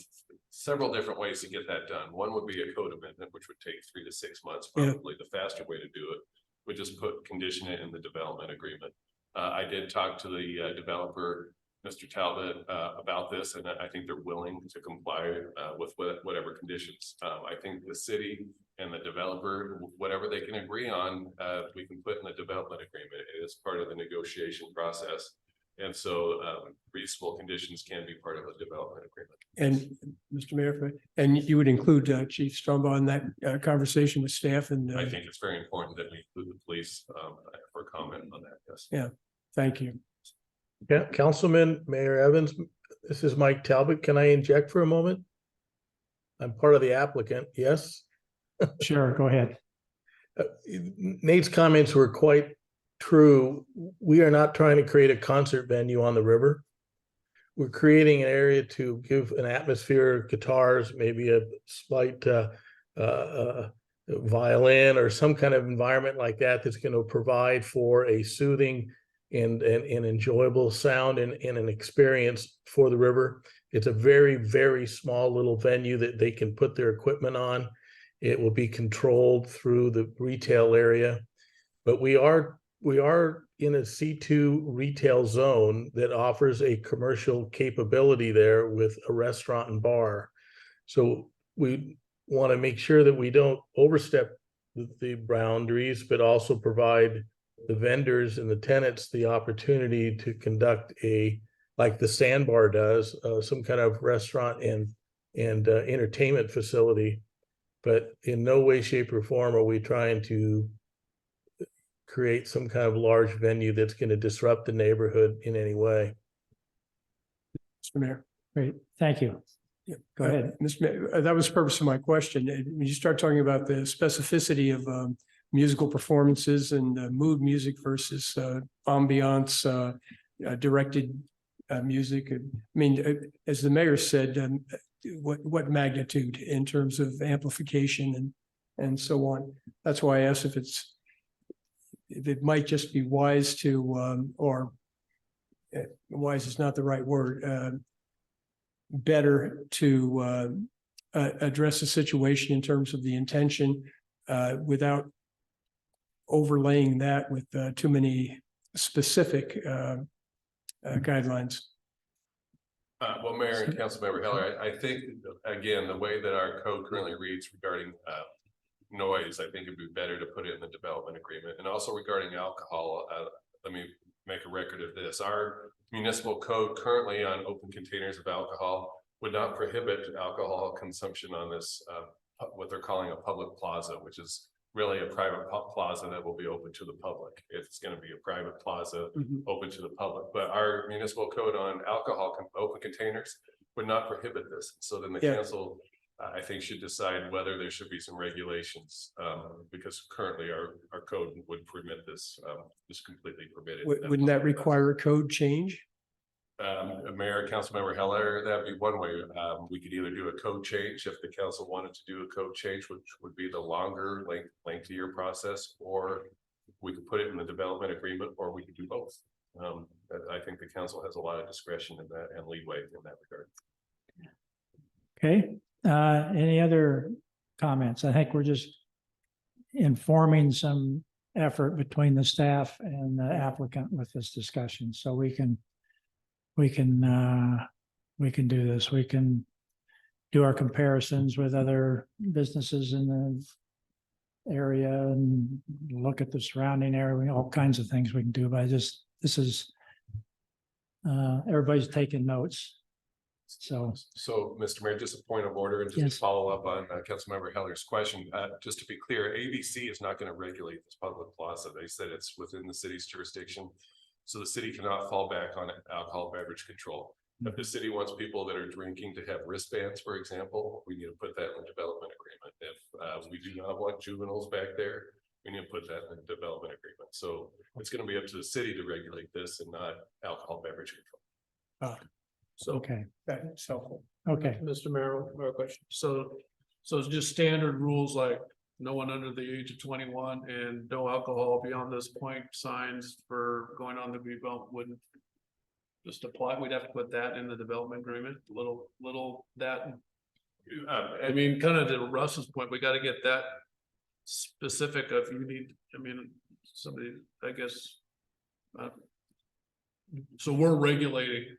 several different ways to get that done. One would be a code amendment, which would take 3 to 6 months. Probably the faster way to do it would just condition it in the development agreement. I did talk to the developer, Mr. Talbot, about this, and I think they're willing to comply with whatever conditions. I think the city and the developer, whatever they can agree on, we can put in the development agreement. It is part of the negotiation process. And so reasonable conditions can be part of a development agreement. And Mr. Mayor, and you would include Chief Strombaugh in that conversation with staff, and I think it's very important that we include the police for comment on that. Yes. Yeah, thank you. Yeah, Councilman Mayor Evans, this is Mike Talbot. Can I inject for a moment? I'm part of the applicant. Yes. Sure, go ahead. Nate's comments were quite true. We are not trying to create a concert venue on the river. We're creating an area to give an atmosphere, guitars, maybe a slight violin or some kind of environment like that that's going to provide for a soothing and enjoyable sound and an experience for the river. It's a very, very small little venue that they can put their equipment on. It will be controlled through the retail area, but we are in a C2 retail zone that offers a commercial capability there with a restaurant and bar. So we want to make sure that we don't overstep the boundaries, but also provide the vendors and the tenants the opportunity to conduct like the Sandbar does, some kind of restaurant and entertainment facility. But in no way, shape, or form are we trying to create some kind of large venue that's going to disrupt the neighborhood in any way. Mr. Mayor. Great, thank you. Yeah, Go ahead. Mr. Mayor, that was the purpose of my question. When you start talking about the specificity of musical performances and mood music versus ambiance directed music, I mean, as the mayor said, what magnitude in terms of amplification and so on. That's why I asked if it might just be wise to, or wise is not the right word, better to address the situation in terms of the intention without overlaying that with too many specific guidelines. Well, Mayor and Councilmember Heller, I think, again, the way that our code currently reads regarding noise, I think it'd be better to put it in the development agreement. And also regarding alcohol, let me make a record of this. Our municipal code currently on open containers of alcohol would not prohibit alcohol consumption on this, what they're calling a public plaza, which is really a private plaza that will be open to the public. It's going to be a private plaza open to the public, but our municipal code on alcohol open containers would not prohibit this. So then the council, I think, should decide whether there should be some regulations, because currently our code would permit this, just completely permitted. Wouldn't that require a code change? Mayor, Councilmember Heller, that'd be one way. We could either do a code change if the council wanted to do a code change, which would be the longer, lengthier process, or we could put put it in the development agreement, or we could do both. I think the council has a lot of discretion in that and leeway in that regard. Okay, any other comments? I think we're just informing some effort between the staff and the applicant with this discussion, so we can do this. We can do our comparisons with other businesses in the area and look at the surrounding area, all kinds of things we can do, but this is everybody's taking notes. So, Mr. Mayor, just a point of order and just Yes. to follow up on Councilmember Heller's question, just to be clear, ABC is not going to regulate this public plaza. They said it's within the city's jurisdiction. So the city cannot fall back on alcohol beverage control. If the city wants people that are drinking to have wristbands, for example, we need to put that in the development agreement. If we do not want juveniles back there, we need to put that in the development agreement. So it's going to be up to the city to regulate this and not alcohol beverage control. So, okay, that's helpful. okay. Mr. Mayor, more question. So it's just standard rules like no one under the age of 21 and no alcohol beyond this point signs for going on the redevelopment wouldn't just apply. We'd have to put that in the development agreement, little that. I mean, kind of to Russ's point, we got to get that specific of you need, I mean, somebody, I guess. So we're regulating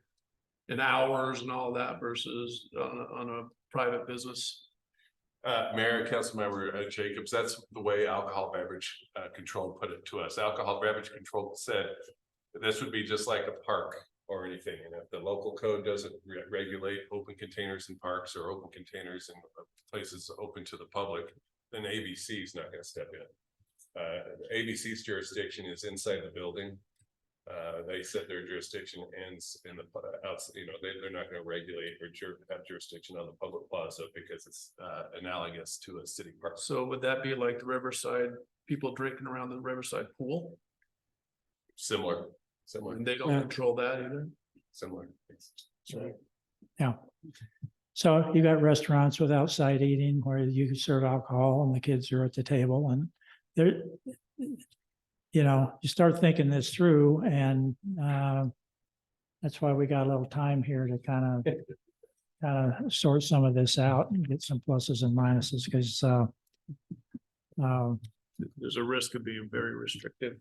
in hours and all that versus on a private business. Mayor, Councilmember Jacobs, that's the way alcohol beverage control put it to us. Alcohol beverage control said this would be just like a park or anything. And if the local code doesn't regulate open containers in parks or open containers in places open to the public, then ABC is not going to step in. ABC's jurisdiction is inside the building. They said their jurisdiction ends in the outside. You know, they're not going to regulate or have jurisdiction on the public plaza because it's analogous to a city park. So would that be like the Riverside, people drinking around the Riverside pool? Similar. And they don't control that either? Similar. Yeah. So you got restaurants with outside eating where you can serve alcohol and the kids are at the table, and there, you know, you start thinking this through, and that's why we got a little time here to kind of sort some of this out and get some pluses and minuses, because There's a risk of being very restrictive,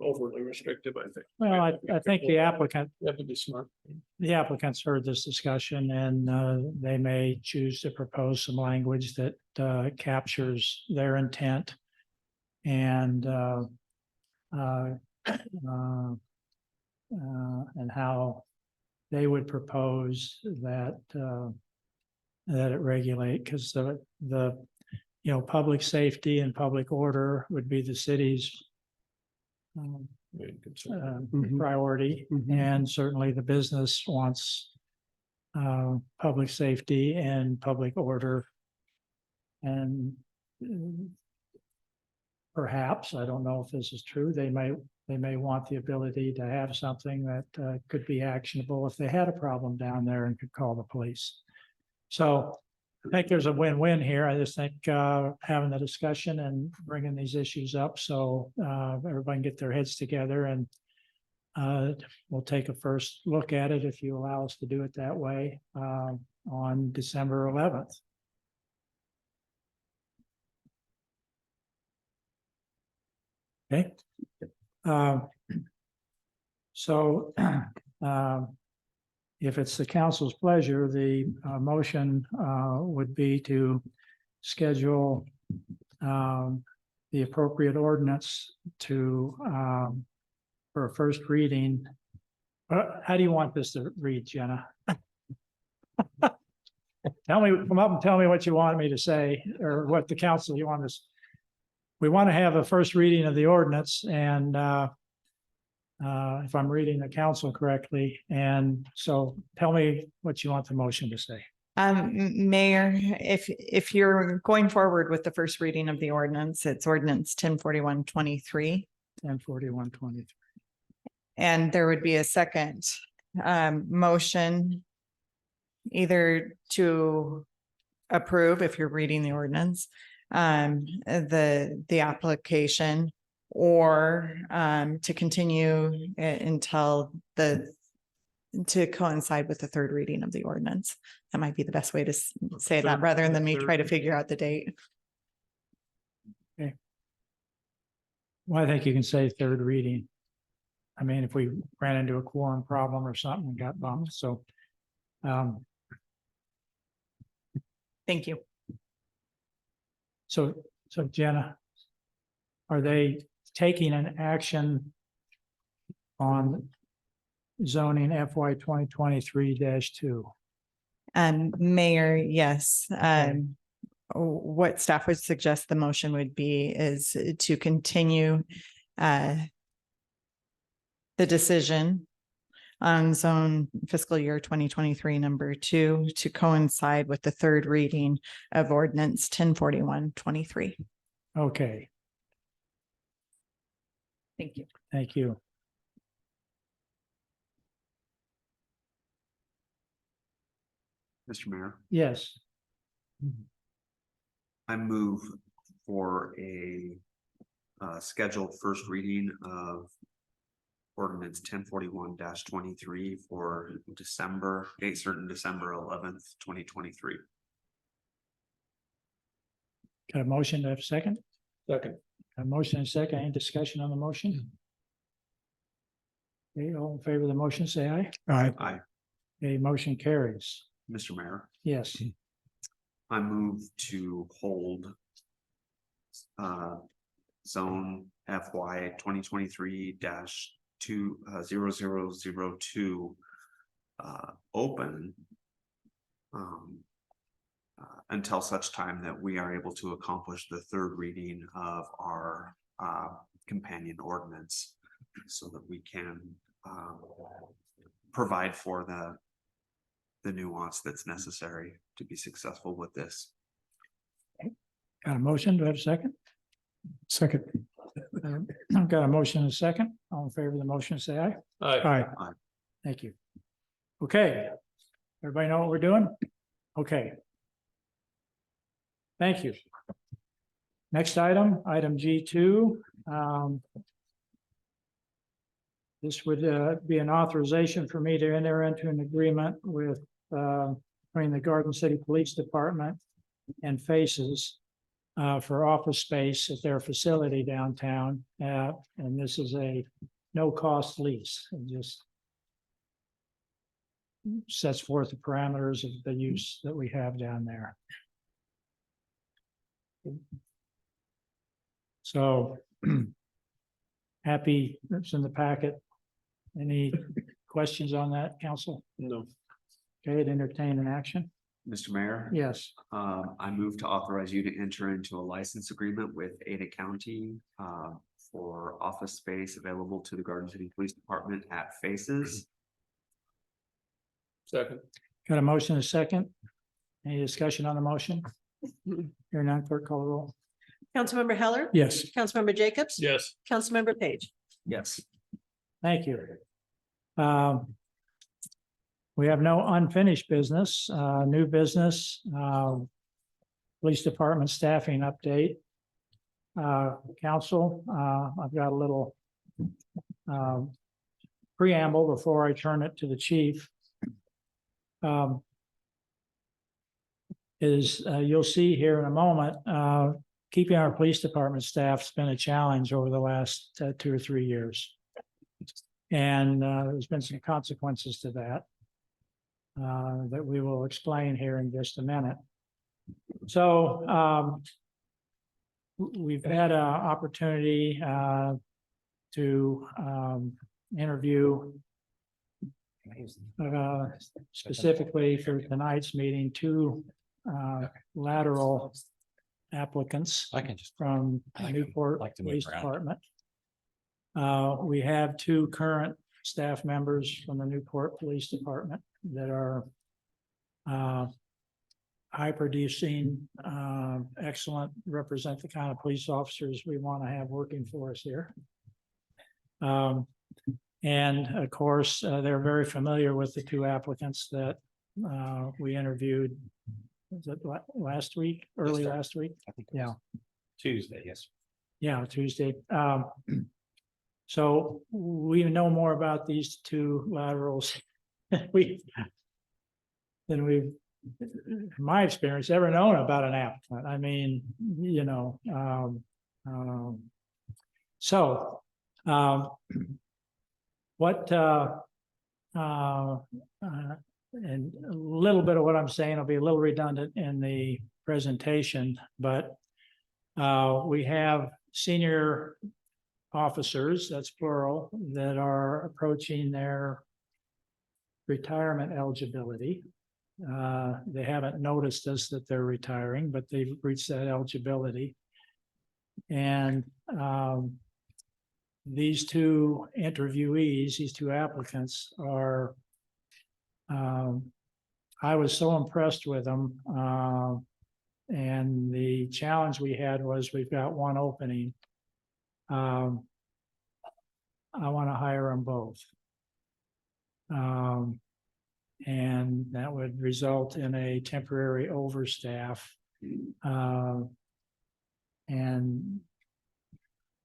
overly restrictive, I think. well, I think the applicant, You have to be smart. the applicants heard this discussion, and they may choose to propose some language that captures their intent and how they would propose that that it regulate, because the you know, public safety and public order would be the city's priority, and certainly the business wants public safety and public order, and perhaps, I don't know if this is true, they may want the ability to have something that could be actionable if they had a problem down there and could call the police. So I think there's a win-win here. I just think having the discussion and bringing these issues up so everybody can get their heads together, and we'll take a first look at it if you allow us to do it that way on December 11th. Okay. So if it's the council's pleasure, the motion would be to schedule the appropriate ordinance to for a first reading. How do you want this to read, Jenna? Tell me, come up and tell me what you want me to say, or what the council you want us. We want to have a first reading of the ordinance, and if I'm reading the council correctly, and so tell me what you want the motion to say. Mayor, if you're going forward with the first reading of the ordinance, it's ordinance 1041-23. 1041-23. And there would be a second motion either to approve, if you're reading the ordinance, the application or to continue until to coincide with the third reading of the ordinance. That might be the best way to say that rather than me try to figure out the date. Well, I think you can say third reading. I mean, if we ran into a quorum problem or something and got bumped, so. Thank you. So Jenna, are they taking an action on zoning FY 2023-2? Mayor, yes. What staff would suggest the motion would be is to continue the decision on zone fiscal year 2023 number 2 to coincide with the third reading of ordinance 1041-23. Okay, Thank you. thank you. Mr. Mayor, Yes, I move for a scheduled first reading of ordinance 1041-23 for December, date certain December 11th, 2023. got a motion to have a second? Second. A motion and a second. Any discussion on the motion? Okay, all in favor of the motion, say aye. Aye. Okay, motion carries. Mr. Mayor, Yes, I move to hold zone FY 2023-20002 open until such time that we are able to accomplish the third reading of our companion ordinance so that we can provide for the nuance that's necessary to be successful with this. got a motion. Do I have a second? Second. I've got a motion and a second. All in favor of the motion, say aye. Aye. Aye. Thank you. Okay, everybody know what we're doing? Okay. Thank you. Next item, item G2. This would be an authorization for me to enter into an agreement with between the Garden City Police Department and Faces for office space at their facility downtown. And this is a no-cost lease. It just sets forth the parameters of the use that we have down there. So happy, it's in the packet. Any questions on that, council? No. Okay, to entertain an action? Mr. Mayor? Yes, I move to authorize you to enter into a license agreement with Ada County for office space available to the Garden City Police Department at Faces. Second. got a motion, a second. Any discussion on the motion? Here none, clerk call the roll. Councilmember Heller? Yes. Councilmember Jacobs? Yes. Councilmember Page? Yes. Thank you. We have no unfinished business, new business, police department staffing update. Council, I've got a little preamble before I turn it to the chief. You'll see here in a moment, keeping our police department staff's been a challenge over the last 2 or 3 years. And there's been some consequences to that that we will explain here in just a minute. So we've had an opportunity to interview specifically for tonight's meeting, 2 lateral applicants from Newport Police Department. We have 2 current staff members from the Newport Police Department that are high producing, excellent, represent the kind of police officers we want to have working for us here. And of course, they're very familiar with the 2 applicants that we interviewed. Was it last week, early last week? I think Yeah. Tuesday, yes. Yeah, Tuesday. So we know more about these two laterals. Than we've, in my experience, ever known about an applicant. I mean, you know, so, what, and a little bit of what I'm saying will be a little redundant in the presentation, but we have senior officers, that's plural, that are approaching their retirement eligibility. They haven't noticed us that they're retiring, but they've reached that eligibility. And these two interviewees, these two applicants are, I was so impressed with them. And the challenge we had was we've got one opening. I want to hire them both. And that would result in a temporary overstaff. And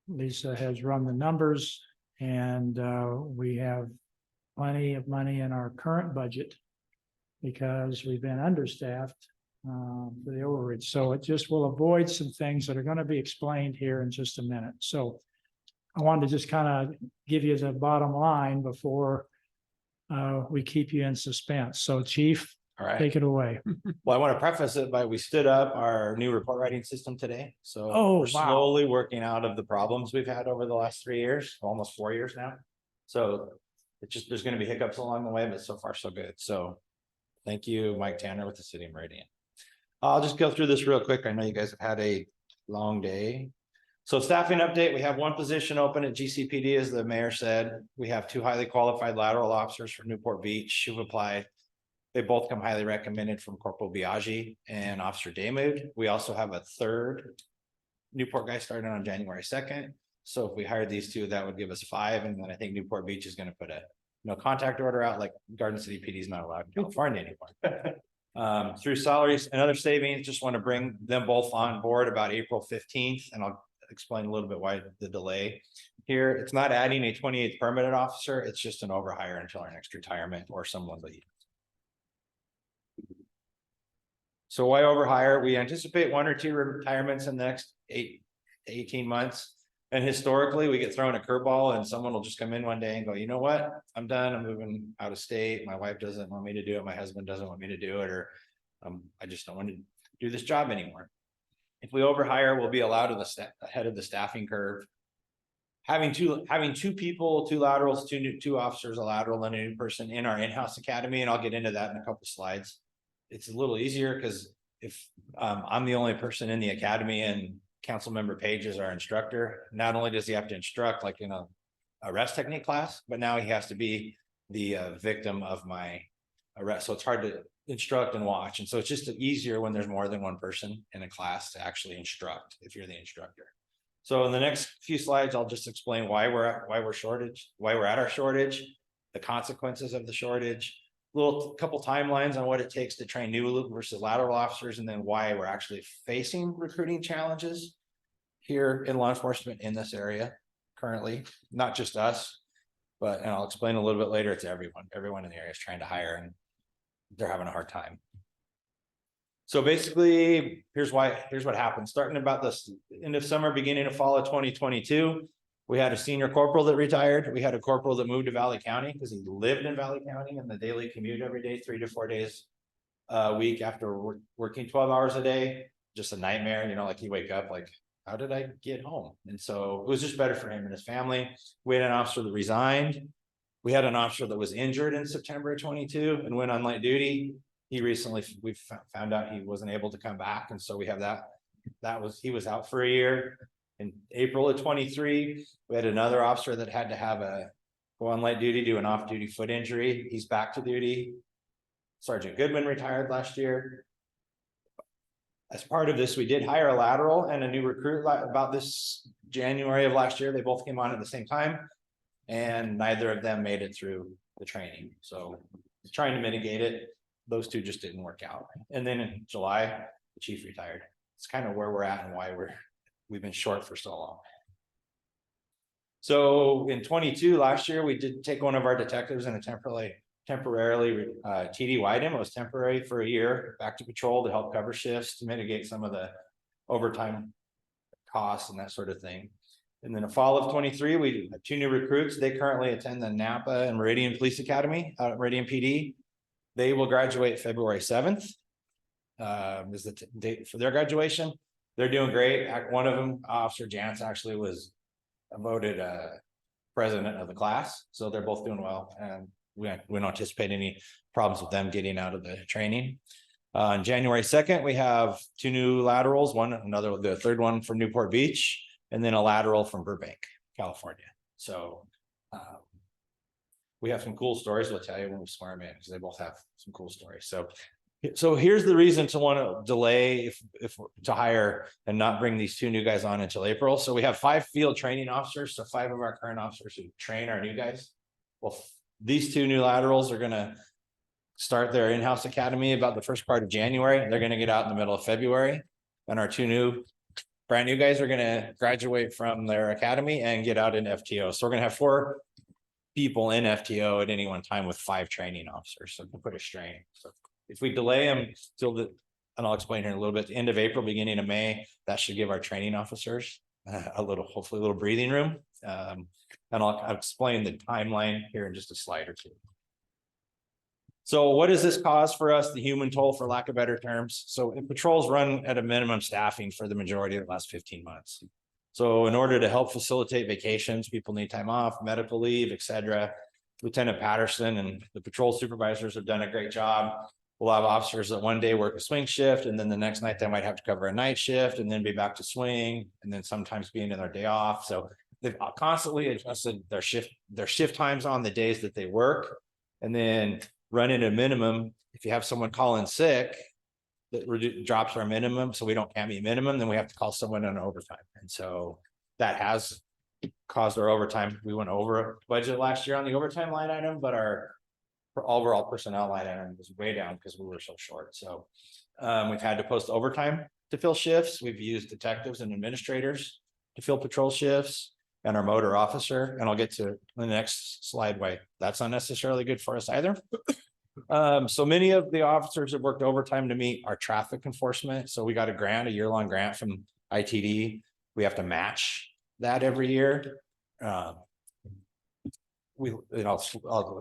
Lisa has run the numbers, and we have plenty of money in our current budget because we've been understaffed for the overage. So it just will avoid some things that are going to be explained here in just a minute. So I wanted to just kind of give you the bottom line before we keep you in suspense. So Chief, All right. take it away. Well, I want to preface it by we stood up our new report writing system today. So Oh, we're wow. slowly working out of the problems we've had over the last 3 years, almost 4 years now. So it's just, there's going to be hiccups along the way, but so far so good. So thank you, Mike Tanner with the City of Meridian. I'll just go through this real quick. I know you guys have had a long day. So staffing update, we have one position open at GCPD, as the mayor said. We have 2 highly qualified lateral officers from Newport Beach who've applied. They both come highly recommended from Corporal Biaggi and Officer Daymood. We also have a 3rd Newport guy starting on January 2nd. So if we hired these 2, that would give us 5. And then I think Newport Beach is going to put a no contact order out, like Garden City PD is not allowed in California anymore. Through salaries and other savings, just want to bring them both on board about April 15th. And I'll explain a little bit why the delay here. It's not adding a 28th permitted officer. It's just an overhire until our next retirement or someone leaves. So why overhire? We anticipate 1 or 2 retirements in the next 8 to 18 months. And historically, we get thrown a curveball and someone will just come in one day and go, you know what? I'm done. I'm moving out of state. My wife doesn't want me to do it. My husband doesn't want me to do it. Or I just don't want to do this job anymore. If we overhire, we'll be allowed to ahead of the staffing curve. Having two people, 2 laterals, 2 officers, a lateral and a new person in our in-house academy. And I'll get into that in a couple of slides. It's a little easier because if I'm the only person in the academy and Councilmember Page is our instructor, not only does he have to instruct like in a arrest technique class, but now he has to be the victim of my arrest. So it's hard to instruct and watch. And so it's just easier when there's more than one person in a class to actually instruct if you're the instructor. So in the next few slides, I'll just explain why we're at our shortage, the consequences of the shortage, couple timelines on what it takes to train new versus lateral officers, and then why we're actually facing recruiting challenges here in law enforcement in this area currently, not just us, but, and I'll explain a little bit later, it's everyone in the area is trying to hire and they're having a hard time. So basically, here's what happened. Starting about this end of summer, beginning of fall of 2022, we had a senior corporal that retired. We had a corporal that moved to Valley County because he lived in Valley County and the daily commute every day, 3 to 4 days a week after working 12 hours a day, just a nightmare, you know, like you wake up like, how did I get home? And so it was just better for him and his family. We had an officer that resigned. We had an officer that was injured in September of 22 and went on light duty. He recently, we found out he wasn't able to come back. And so we have he was out for a year. In April of 23, we had another officer that had to go on light duty, do an off-duty foot injury. He's back to duty. Sergeant Goodman retired last year. As part of this, we did hire a lateral and a new recruit about this January of last year. They both came on at the same time, and neither of them made it through the training. So trying to mitigate it, those 2 just didn't work out. And then in July, the chief retired. It's kind of where we're at and why we're we've been short for so long. So in 22, last year, we did take one of our detectives and temporarily TDY'd him. It was temporary for a year back to patrol to help cover shifts to mitigate some of the overtime costs and that sort of thing. And then the fall of 23, we had 2 new recruits. They currently attend the Napa and Meridian Police Academy out at Meridian PD. They will graduate February 7th. Is the date for their graduation. They're doing great. One of them, Officer Jantz, actually was voted president of the class. So they're both doing well. And we don't anticipate any problems with them getting out of the training. On January 2nd, we have 2 new laterals, the third one from Newport Beach, and then a lateral from Burbank, California. So we have some cool stories we'll tell you when we swear them in, because they both have some cool stories. So here's the reason to want to delay if to hire and not bring these 2 new guys on until April. So we have 5 field training officers, so 5 of our current officers who train our new guys. Well, these 2 new laterals are going to start their in-house academy about the first part of January. They're going to get out in the middle of February. And our 2 brand new guys are going to graduate from their academy and get out in FTO. So we're going to have 4 people in FTO at any one time with 5 training officers. So we put a strain. So if we delay them till and I'll explain here in a little bit, the end of April, beginning of May, that should give our training officers hopefully a little breathing room. And I'll explain the timeline here in just a slide or 2. So what does this cause for us? The human toll, for lack of better terms. So patrols run at a minimum staffing for the majority of the last 15 months. So in order to help facilitate vacations, people need time off, medical leave, etc. Lieutenant Patterson and the patrol supervisors have done a great job. We'll have officers that one day work a swing shift, and then the next night they might have to cover a night shift and then be back to swing, and then sometimes being in their day off. So they've constantly adjusted their shift times on the days that they work, and then running a minimum. If you have someone call in sick, that drops our minimum, so we can't meet minimum, then we have to call someone on overtime. And so that has caused our overtime. We went over budget last year on the overtime line item, but our overall personnel line item was way down because we were so short. So we've had to post overtime to fill shifts. We've used detectives and administrators to fill patrol shifts, and our motor officer. And I'll get to the next slide why that's not necessarily good for us either. So many of the officers have worked overtime to meet our traffic enforcement. So we got a year-long grant from ITD. We have to match that every year. I'll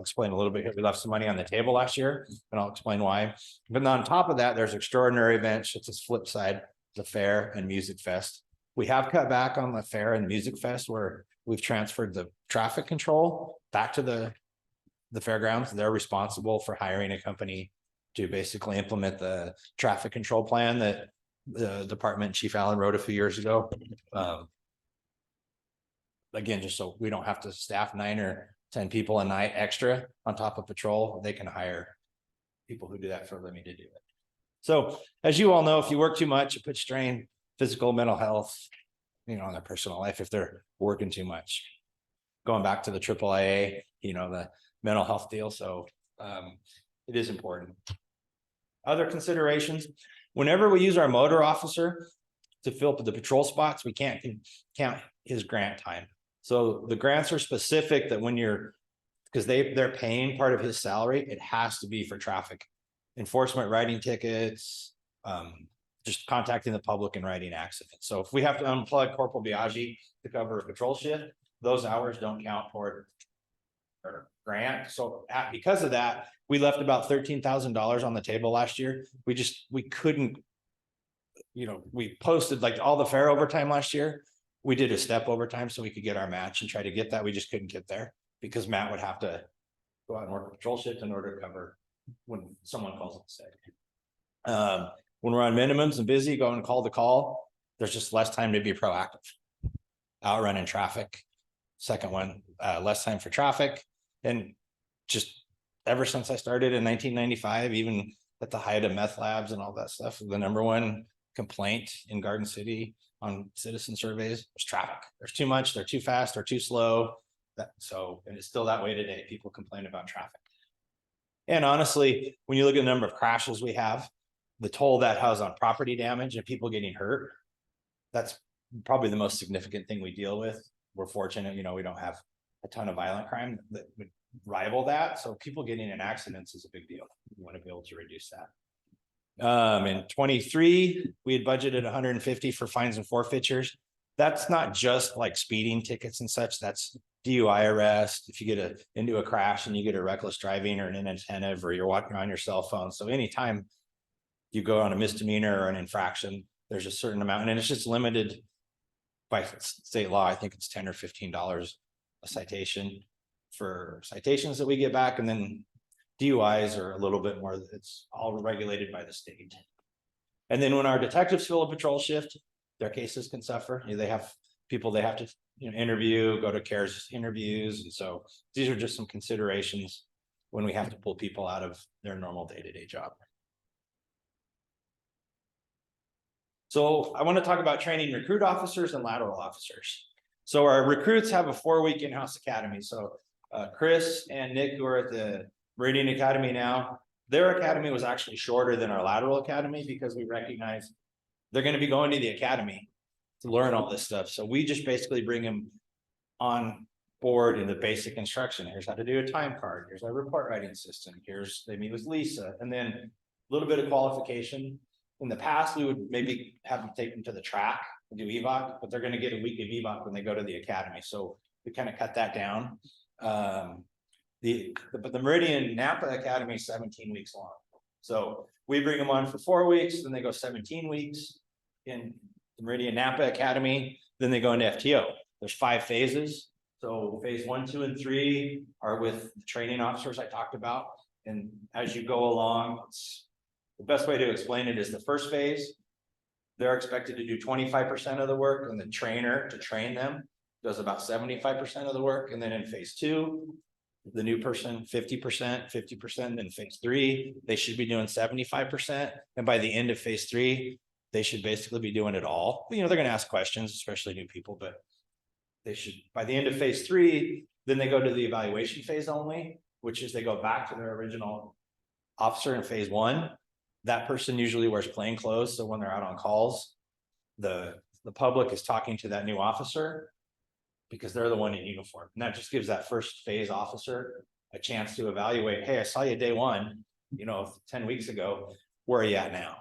explain a little bit here. We left some money on the table last year, and I'll explain why. But on top of that, there's extraordinary events. It's this flip side, the fair and music fest. We have cut back on the fair and music fest, where we've transferred the traffic control back to the fairgrounds. They're responsible for hiring a company to basically implement the traffic control plan that the department Chief Allen wrote a few years ago. Again, just so we don't have to staff 9 or 10 people a night extra on top of patrol, they can hire people who do that for a living to do it. So as you all know, if you work too much, it puts strain, physical, mental health, on their personal life if they're working too much. Going back to the AAA, the mental health deal. So it is important. Other considerations, whenever we use our motor officer to fill up the patrol spots, we can't count his grant time. So the grants are specific that because they're paying part of his salary, it has to be for traffic enforcement, writing tickets, just contacting the public and writing accidents. So if we have to unplug Corporal Biaggi to cover a patrol shift, those hours don't count toward our grant. So because of that, we left about $13,000 on the table last year. We couldn't, we posted like all the fair overtime last year. We did a step overtime so we could get our match and try to get that. We just couldn't get there because Matt would have to go out and work a patrol shift in order to cover when someone calls in sick. When we're on minimums and busy, go and call the call, there's just less time to be proactive. Outrunning traffic. Second one, less time for traffic. And just ever since I started in 1995, even at the height of meth labs and all that stuff, the #1 complaint in Garden City on citizen surveys was traffic. There's too much, they're too fast, they're too slow. And it's still that way today. People complain about traffic. And honestly, when you look at the number of crashes we have, the toll that has on property damage and people getting hurt, that's probably the most significant thing we deal with. We're fortunate, you know, we don't have a ton of violent crime that would rival that. So people getting in accidents is a big deal. We want to be able to reduce that. In 23, we had budgeted 150 for fines and forfeitures. That's not just like speeding tickets and such. That's DUI arrest. If you get into a crash and you get a reckless driving or an inattentive, or you're walking on your cell phone. So anytime you go on a misdemeanor or an infraction, there's a certain amount, and it's just limited by state law. I think it's $10 or $15 a citation for citations that we get back. And then DUIs are a little bit more, it's all regulated by the state. And then when our detectives fill a patrol shift, their cases can suffer. They have people they have to, you know, interview, go to CARES interviews. And so these are just some considerations when we have to pull people out of their normal day-to-day job. So I want to talk about training recruit officers and lateral officers. So our recruits have a 4-week in-house academy. So Chris and Nick, who are at the Meridian Academy now, their academy was actually shorter than our lateral academy because we recognize they're going to be going to the academy to learn all this stuff. So we just basically bring them on board in the basic instruction. Here's how to do a time card. Here's our report writing system. Here's, they meet with Lisa, and then a little bit of qualification. In the past, we would maybe have them take them to the track and do EVOC, but they're going to get a week of EVOC when they go to the academy. So we kind of cut that down. But the Meridian Napa Academy is 17 weeks long. So we bring them on for 4 weeks, then they go 17 weeks in the Meridian Napa Academy, then they go into FTO. There's 5 phases. So phase 1, 2, and 3 are with the training officers I talked about. And as you go along, the best way to explain it is the first phase, they're expected to do 25% of the work, and the trainer to train them does about 75% of the work. And then in phase 2, the new person 50%, 50%. Then phase 3, they should be doing 75%. And by the end of phase 3, they should basically be doing it all. You know, they're going to ask questions, especially new people, but they should, by the end of phase 3, then they go to the evaluation phase only, which is they go back to their original officer in phase 1. That person usually wears plain clothes. So when they're out on calls, the public is talking to that new officer because they're the one in uniform. And that just gives that first phase officer a chance to evaluate, hey, I saw you day 1, you know, 10 weeks ago, where are you at now?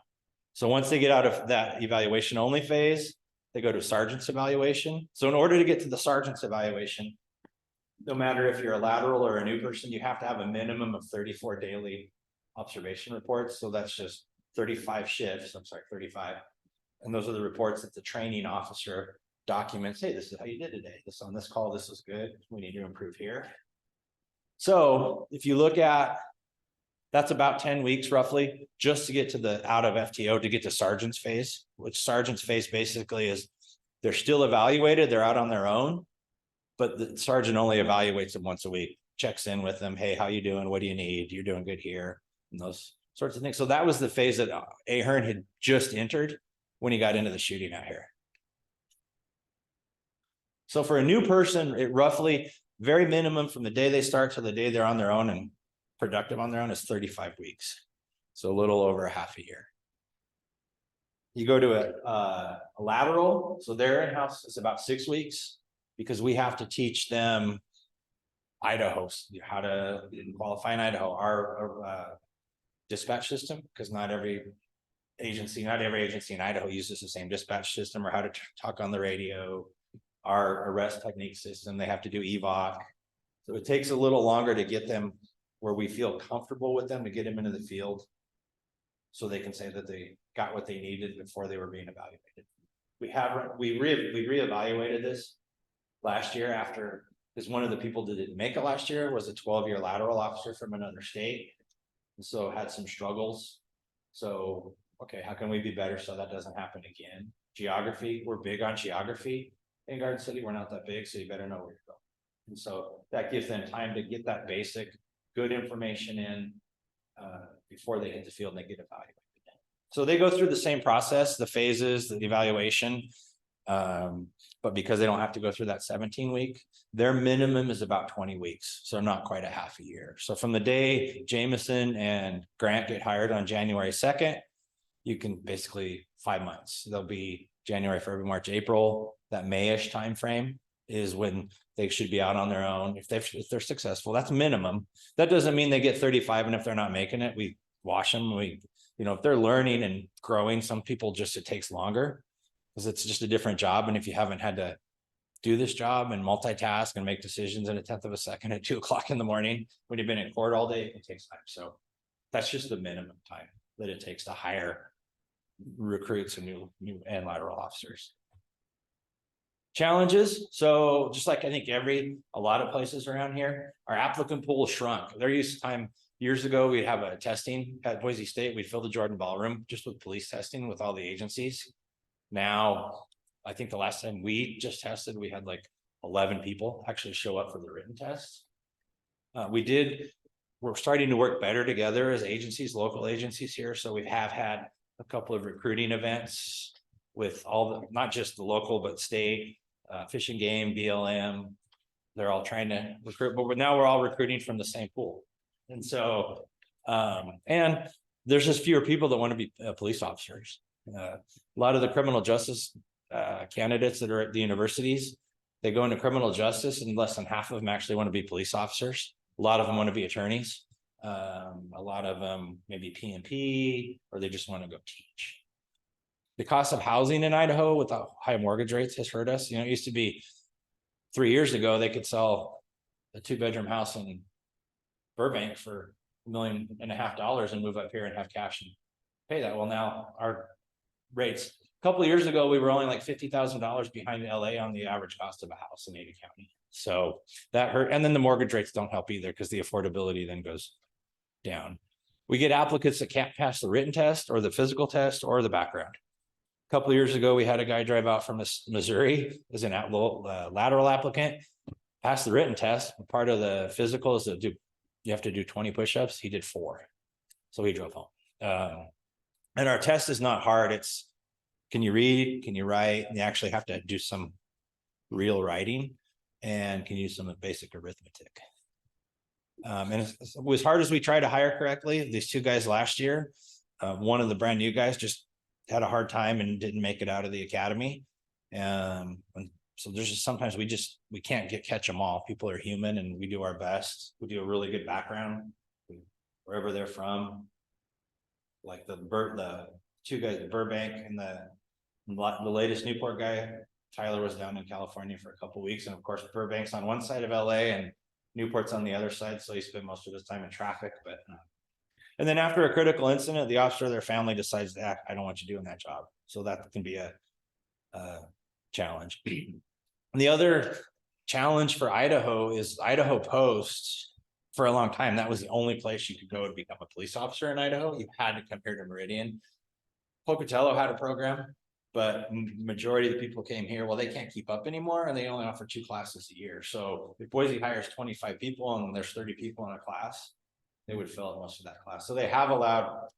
So once they get out of that evaluation only phase, they go to sergeant's evaluation. So in order to get to the sergeant's evaluation, no matter if you're a lateral or a new person, you have to have a minimum of 34 daily observation reports. So that's just 35 shifts. I'm sorry, 35. And those are the reports that the training officer documents. Hey, this is how you did today. This on this call, this was good. We need to improve here. So if you look at, that's about 10 weeks roughly, just to get to the out of FTO to get to sergeant's phase, which sergeant's phase basically is they're still evaluated. They're out on their own, but the sergeant only evaluates them once a week, checks in with them. Hey, how you doing? What do you need? You're doing good here. And those sorts of things. So that was the phase that Ahern had just entered when he got into the shooting out here. So for a new person, it roughly, very minimum from the day they start to the day they're on their own and productive on their own is 35 weeks. So a little over a half a year. You go to a lateral, so their in-house is about 6 weeks because we have to teach them Idaho, how to qualify in Idaho, our dispatch system, because not every agency in Idaho uses the same dispatch system, or how to talk on the radio, our arrest technique system. They have to do EVOC. So it takes a little longer to get them where we feel comfortable with them, to get them into the field so they can say that they got what they needed before they were being evaluated. We reevaluated this last year after, because one of the people that didn't make it last year was a 12-year lateral officer from another state. And so had some struggles. So, okay, how can we be better so that doesn't happen again? Geography, we're big on geography in Garden City. We're not that big, so you better know where you're going. And so that gives them time to get that basic, good information in before they hit the field and they get evaluated. So they go through the same process, the phases, the evaluation, but because they don't have to go through that 17-week, their minimum is about 20 weeks. So not quite a half a year. So from the day Jameson and Grant get hired on January 2nd, you can basically 5 months. They'll be January, February, March, April, that May-ish timeframe is when they should be out on their own. If they're successful, that's minimum. That doesn't mean they get 35, and if they're not making it, we wash them. If they're learning and growing, some people just, it takes longer because it's just a different job. And if you haven't had to do this job and multitask and make decisions in a tenth of a second at 2 o'clock in the morning, when you've been in court all day, it takes time. So that's just the minimum time that it takes to hire recruits and new and lateral officers. Challenges. So just like I think a lot of places around here, our applicant pool shrunk. There used to time years ago, we'd have a testing at Boise State. We'd fill the Jordan Ballroom just with police testing with all the agencies. Now, I think the last time we just tested, we had like 11 people actually show up for the written test. We're starting to work better together as agencies, local agencies here. So we have had a couple of recruiting events with not just the local, but state, Fish and Game, BLM. They're all trying to recruit, but now we're all recruiting from the same pool. And so, and there's just fewer people that want to be police officers. A lot of the criminal justice candidates that are at the universities, they go into criminal justice and less than half of them actually want to be police officers. A lot of them want to be attorneys. A lot of them maybe PMP, or they just want to go teach. The cost of housing in Idaho with the high mortgage rates has hurt us. It used to be 3 years ago, they could sell a 2-bedroom house in Burbank for $1.5 million and move up here and have cash and pay that. Well, now our rates, a couple of years ago, we were only like $50,000 behind LA on the average cost of a house in Ada County. So that hurt. And then the mortgage rates don't help either because the affordability then goes down. We get applicants that can't pass the written test or the physical test or the background. A couple of years ago, we had a guy drive out from Missouri as an lateral applicant, passed the written test. Part of the physical is you have to do 20 push-ups. He did 4. So he drove home. And our test is not hard. It's, can you read? Can you write? And you actually have to do some real writing and can use some basic arithmetic. And it was hard as we tried to hire correctly. These 2 guys last year, one of the brand new guys just had a hard time and didn't make it out of the academy. And so there's just sometimes we can't catch them all. People are human and we do our best. We do a really good background wherever they're from. Like the 2 guys, the Burbank and the latest Newport guy, Tyler, was down in California for a couple of weeks. And of course, Burbank's on one side of LA and Newport's on the other side. So he spent most of his time in traffic, and then after a critical incident, the officer or their family decides that I don't want you doing that job. So that can be a challenge. And the other challenge for Idaho is Idaho Post. For a long time, that was the only place you could go to become a police officer in Idaho. You had to come here to Meridian. Pocatello had a program, but majority of the people came here. Well, they can't keep up anymore, and they only offer 2 classes a year. So if Boise hires 25 people and there's 30 people in a class, they would fill out most of that class. So they have allowed,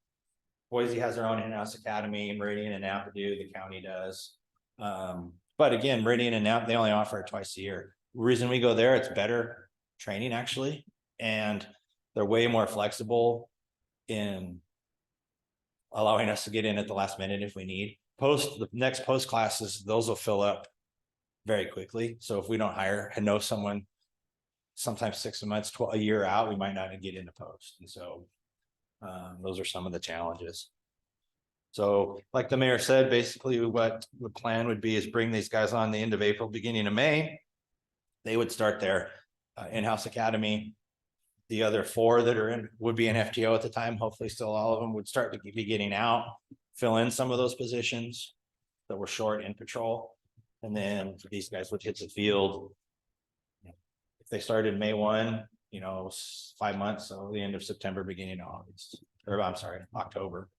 Boise has their own in-house academy, Meridian and Napa do, the county does. But again, Meridian and Napa, they only offer it twice a year. The reason we go there, it's better training actually. And they're way more flexible in allowing us to get in at the last minute if we need. The next post classes, those will fill up very quickly. So if we don't hire and know someone, sometimes 6 months, a year out, we might not get into post. And so those are some of the challenges. So like the mayor said, basically what the plan would be is bring these guys on the end of April, beginning of May. They would start their in-house academy. The other 4 that would be in FTO at the time, hopefully still all of them would start to be getting out, fill in some of those positions that were short in patrol. And then these guys would hit the field. If they started May 1, 5 months, so the end of September, beginning of August, or I'm sorry, October.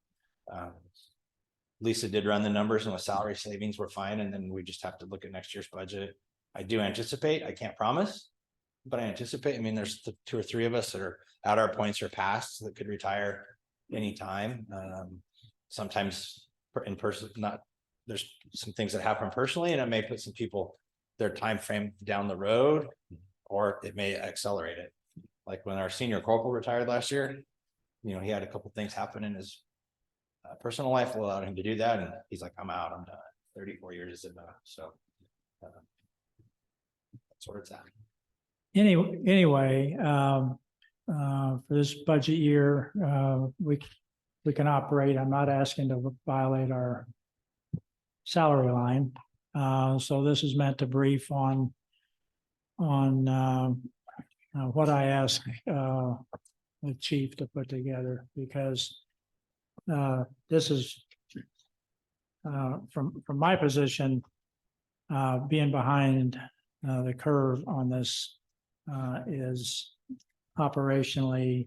Lisa did run the numbers and the salary savings were fine. And then we just have to look at next year's budget. I do anticipate, I can't promise, but I anticipate, there's 2 or 3 of us that are at our points or past that could retire anytime. Sometimes in person, there's some things that happen personally, and it may put some people, their time frame down the road, or it may accelerate it. Like when our senior corporal retired last year, he had a couple things happen in his personal life that allowed him to do that. And he's like, I'm out, I'm done. 34 years in so. That's where it's at. Anyway, for this budget year, we can operate. I'm not asking to violate our salary line. So this is meant to brief on what I asked the chief to put together, because this is from my position, being behind the curve on this is operationally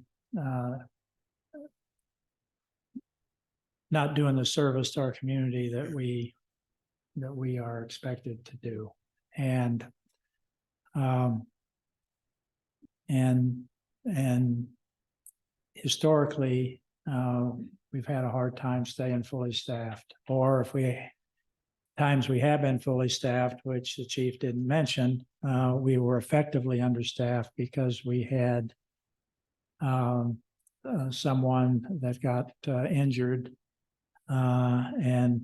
not doing the service to our community that we are expected to do. And historically, we've had a hard time staying fully staffed, or if times we have been fully staffed, which the chief didn't mention, we were effectively understaffed because we had someone that got injured, and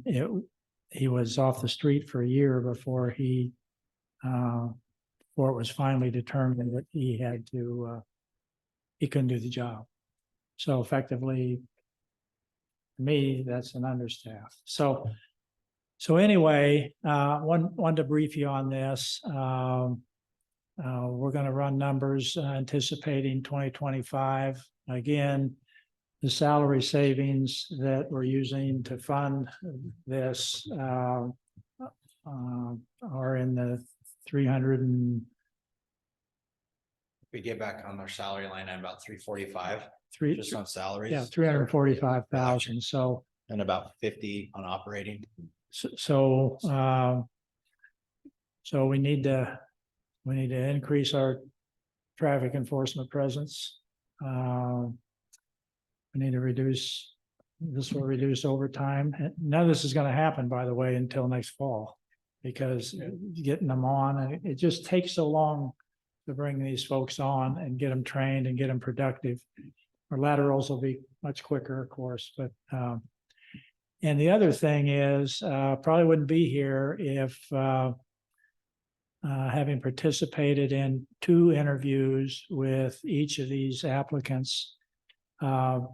he was off the street for a year before it was finally determined that he couldn't do the job. So effectively, to me, that's an understaff. So anyway, one to brief you on this. We're going to run numbers anticipating 2025. Again, the salary savings that we're using to fund this are in the 300 and We get back on our salary line at about 345, three, just on salaries. yeah, 345,000. So and about 50 on operating. So we need to increase our traffic enforcement presence. We need to reduce. This will reduce overtime. None of this is going to happen, by the way, until next fall, because getting them on, and it just takes so long to bring these folks on and get them trained and get them productive. Our laterals will be much quicker, of course, but and the other thing is, probably wouldn't be here if having participated in 2 interviews with each of these applicants, the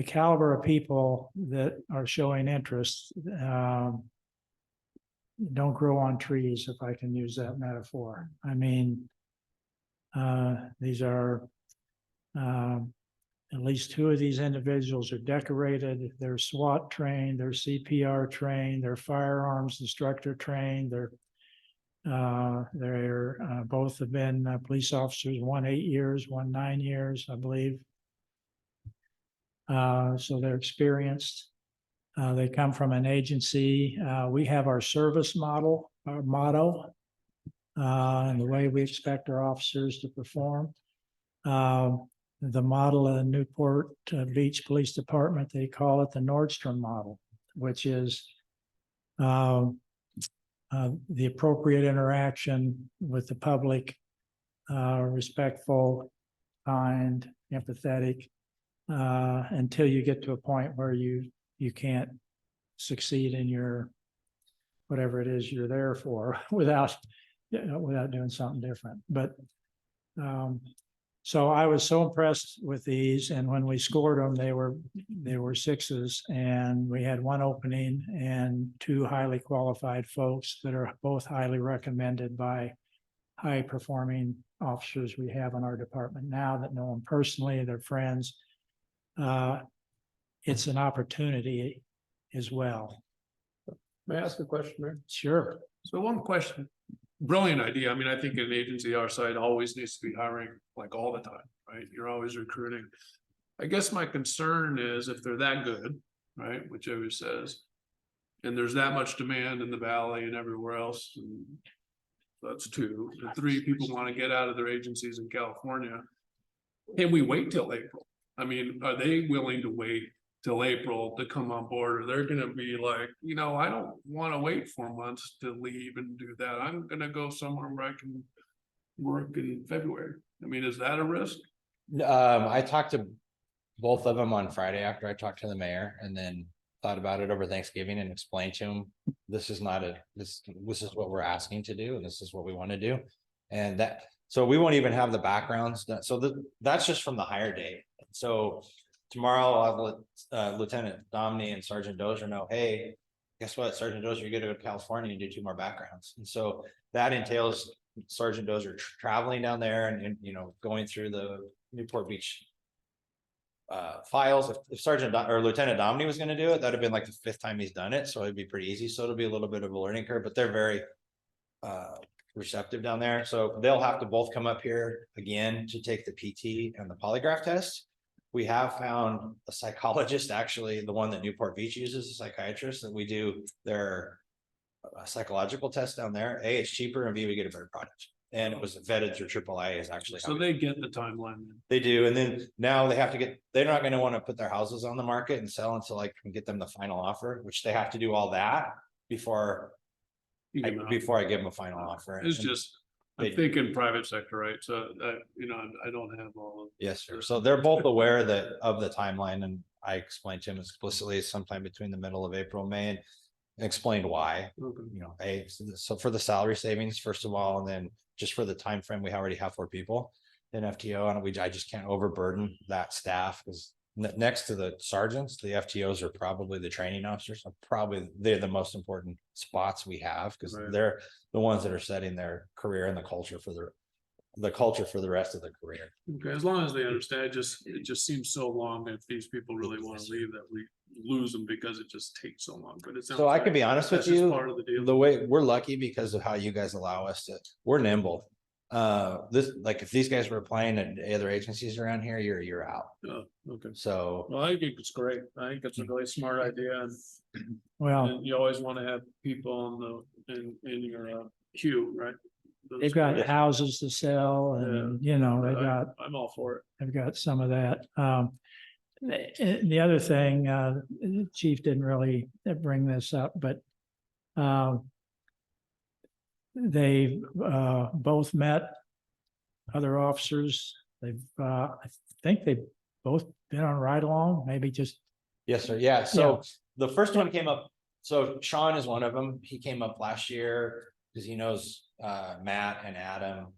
caliber of people that are showing interest don't grow on trees, if I can use that metaphor. I mean, these are at least 2 of these individuals are decorated. They're SWAT trained, they're CPR trained, they're firearms instructor trained. They're both have been police officers, one 8 years, one 9 years, I believe. So they're experienced. They come from an agency. We have our service model, our motto, and the way we expect our officers to perform. The model of the Newport Beach Police Department, they call it the Nordstrom model, which is the appropriate interaction with the public, respectful, kind, empathetic, until you get to a point where you can't succeed in your whatever it is you're there for without doing something different. But so I was so impressed with these, and when we scored them, they were 6s, and we had 1 opening and 2 highly qualified folks that are both highly recommended by high performing officers we have in our department now that know them personally, they're friends. It's an opportunity as well. May I ask a question, Mayor? Sure. So one question, brilliant idea. I mean, I think an agency our side always needs to be hiring like all the time, right? You're always recruiting. I guess my concern is if they're that good, right, which always says, and there's that much demand in the valley and everywhere else, and that's 2. And 3, people want to get out of their agencies in California. Can we wait till April? I mean, are they willing to wait till April to come on board? Or they're going to be like, I don't want to wait 4 months to leave and do that. I'm going to go somewhere where I can work in February. I mean, is that a risk? I talked to both of them on Friday after I talked to the mayor, and then thought about it over Thanksgiving and explained to them, this is not this is what we're asking to do, and this is what we want to do. And so we won't even have the backgrounds. That's just from the hire date. So tomorrow I'll let Lieutenant Domney and Sergeant Dozier know, hey, guess what, Sergeant Dozier, you're gonna go to California and do 2 more backgrounds. And so that entails Sergeant Dozier traveling down there and going through the Newport Beach files. If Sergeant or Lieutenant Domney was going to do it, that'd have been like the 5th time he's done it, so it'd be pretty easy. So it'll be a little bit of a learning curve, but they're very receptive down there. So they'll have to both come up here again to take the PT and the polygraph test. We have found a psychologist, actually the one that Newport Beach uses, a psychiatrist, that we do their psychological test down there. A, it's cheaper, and B, we get a better product. And it was vetted through AAA is actually. So they get the timeline. They do. And then now they have to they're not going to want to put their houses on the market and sell until I can get them the final offer, which they have to do all that before I give them a final offer. It's just, I'm thinking private sector, right? So I don't have all of. Yes, sir. So they're both aware of the timeline, and I explained to him explicitly sometime between the middle of April, May, and explained why. Okay. So for the salary savings, first of all, and then just for the time frame, we already have 4 people in FTO, and I just can't overburden that staff, because next to the sergeants, the FTOs are probably the training officers. They're the most important spots we have, because they're the ones that are setting their career and the culture for the rest of the career. Okay, as long as they understand, it just seems so long. If these people really want to leave, that we lose them because it just takes so long. But it sounds so I like can be honest with that's just you, part of the deal. the way we're lucky because of how you guys allow us we're nimble. If these guys were applying at other agencies around here, you're out. Oh, okay. So Well, I think it's great. I think it's a really smart idea, and Well, you always want to have people in your queue, right? they've got houses to sell and, I'm all for it. they've got some of that. The other thing, the chief didn't really bring this up, but they both met other officers. I think they've both been on ride along, maybe just. yes, sir. Yeah. So the first one came up. So Sean is one of them. He came up last year because he knows Matt and Adam.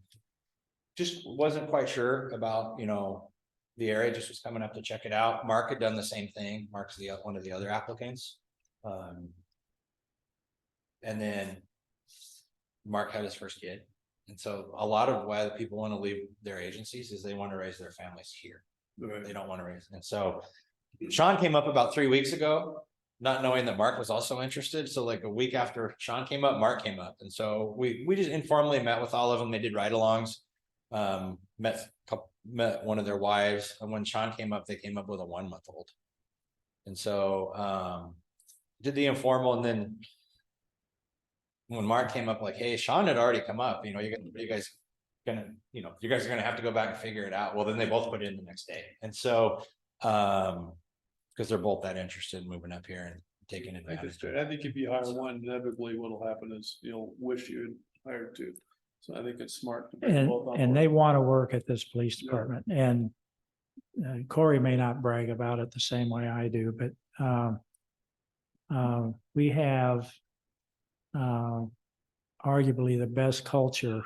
Just wasn't quite sure about, the area, just was coming up to check it out. Mark had done the same thing. Mark's one of the other applicants. And then Mark had his first kid. And so a lot of why the people want to leave their agencies is they want to raise their families here. Right. They don't want to raise. And so Sean came up about 3 weeks ago, not knowing that Mark was also interested. So like a week after Sean came up, Mark came up. And so we just informally met with all of them. They did ride-alongs, met one of their wives. And when Sean came up, they came up with a 1-month-old. And so did the informal, and then when Mark came up, like, hey, Sean had already come up, you guys are gonna have to go back and figure it out. Well, then they both put it in the next day. And so because they're both that interested in moving up here and taking advantage. I think if you hire one, inevitably what'll happen is you'll wish you had hired 2. So I think it's smart to bring both on And board. they want to work at this police department, and Corey may not brag about it the same way I do, but we have arguably the best culture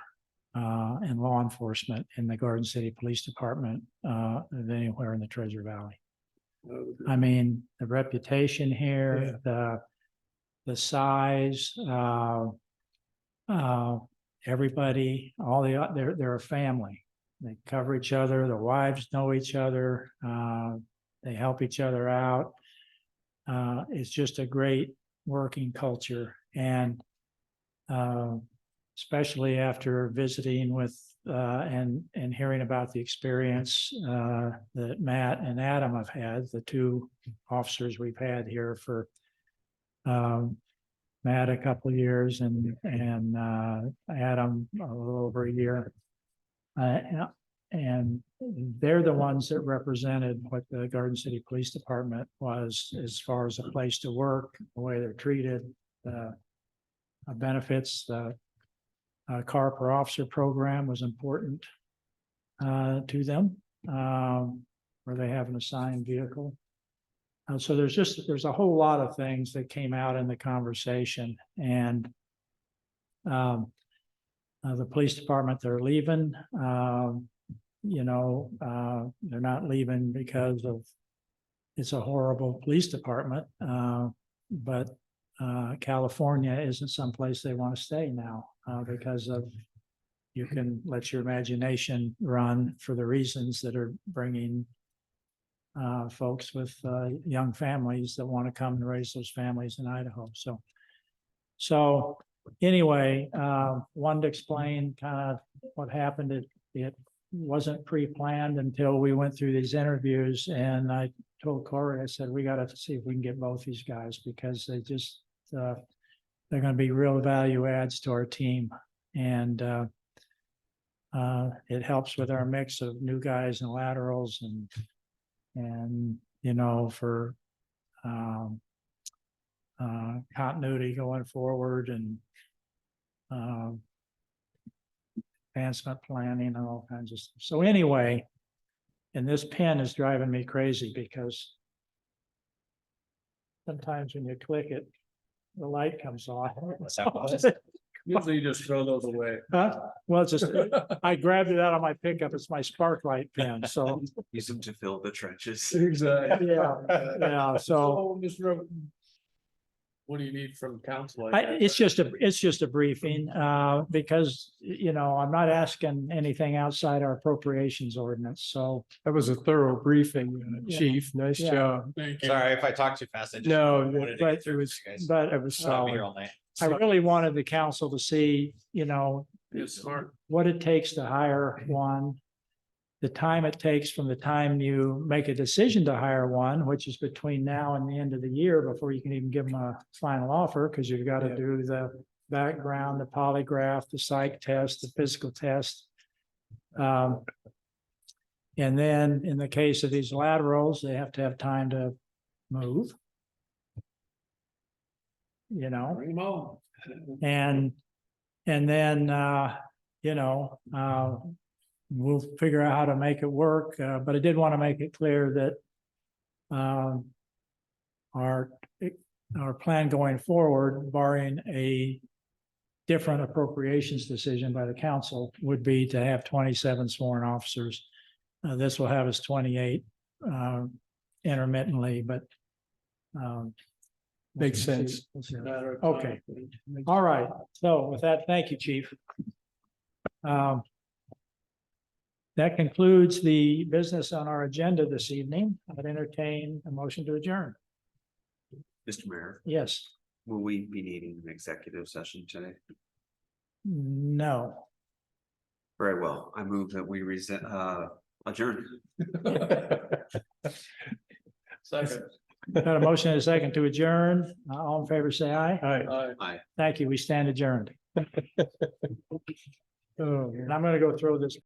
in law enforcement in the Garden City Police Department of anywhere in the Treasure Valley. I mean, the reputation here, the size, everybody, they're a family. They cover each other. The wives know each other. They help each other out. It's just a great working culture, and especially after visiting with and hearing about the experience that Matt and Adam have had, the 2 officers we've had here for Matt a couple of years and Adam a little over a year. And they're the ones that represented what the Garden City Police Department was as far as a place to work, the way they're treated, the benefits, the car per officer program was important to them, where they have an assigned vehicle. So there's a whole lot of things that came out in the conversation, and the police department, they're leaving. They're not leaving because of it's a horrible police department, but California isn't someplace they want to stay now because of you can let your imagination run for the reasons that are bringing folks with young families that want to come and raise those families in Idaho. So anyway, wanted to explain kind of what happened. It wasn't pre-planned until we went through these interviews, and I told Corey, I said, we got to see if we can get both these guys because they just they're going to be real value adds to our team, and it helps with our mix of new guys and laterals and for continuity going forward and advancement planning and all kinds of stuff. So anyway, and this pen is driving me crazy because sometimes when you click it, the light comes on. Usually you just throw those away. Well, it's just, I grabbed it out of my pickup. It's my Sparklight pen, so. Use them to fill the trenches. Exactly. Yeah, so. What do you need from council? It's just a briefing, because, I'm not asking anything outside our appropriations ordinance, so. That was a thorough briefing, Chief. Nice Yeah. job. Thank you. Sorry if I talked too fast. I just No, wanted to but get through with you guys. But It was I'll be solid. here all night. I really wanted the council to see, It's smart. what it takes to hire one, the time it takes from the time you make a decision to hire one, which is between now and the end of the year before you can even give them a final offer, because you've got to do the background, the polygraph, the psych test, the physical test. And then in the case of these laterals, they have to have time to move. Bring them on. And then, we'll figure out how to make it work. But I did want to make it clear that our plan going forward, barring a different appropriations decision by the council, would be to have 27 sworn officers. This will have us 28 intermittently, but Makes sense. Okay. All right. So with that, thank you, Chief. That concludes the business on our agenda this evening. I'd entertain a motion to adjourn. Mr. Mayor, Yes. will we be needing an executive session today? No. Very well. I move that we adjourn. Second. Got a motion and a second to adjourn. All in favor, say aye. Aye. Aye. Thank you. We stand adjourned. And I'm going to go throw this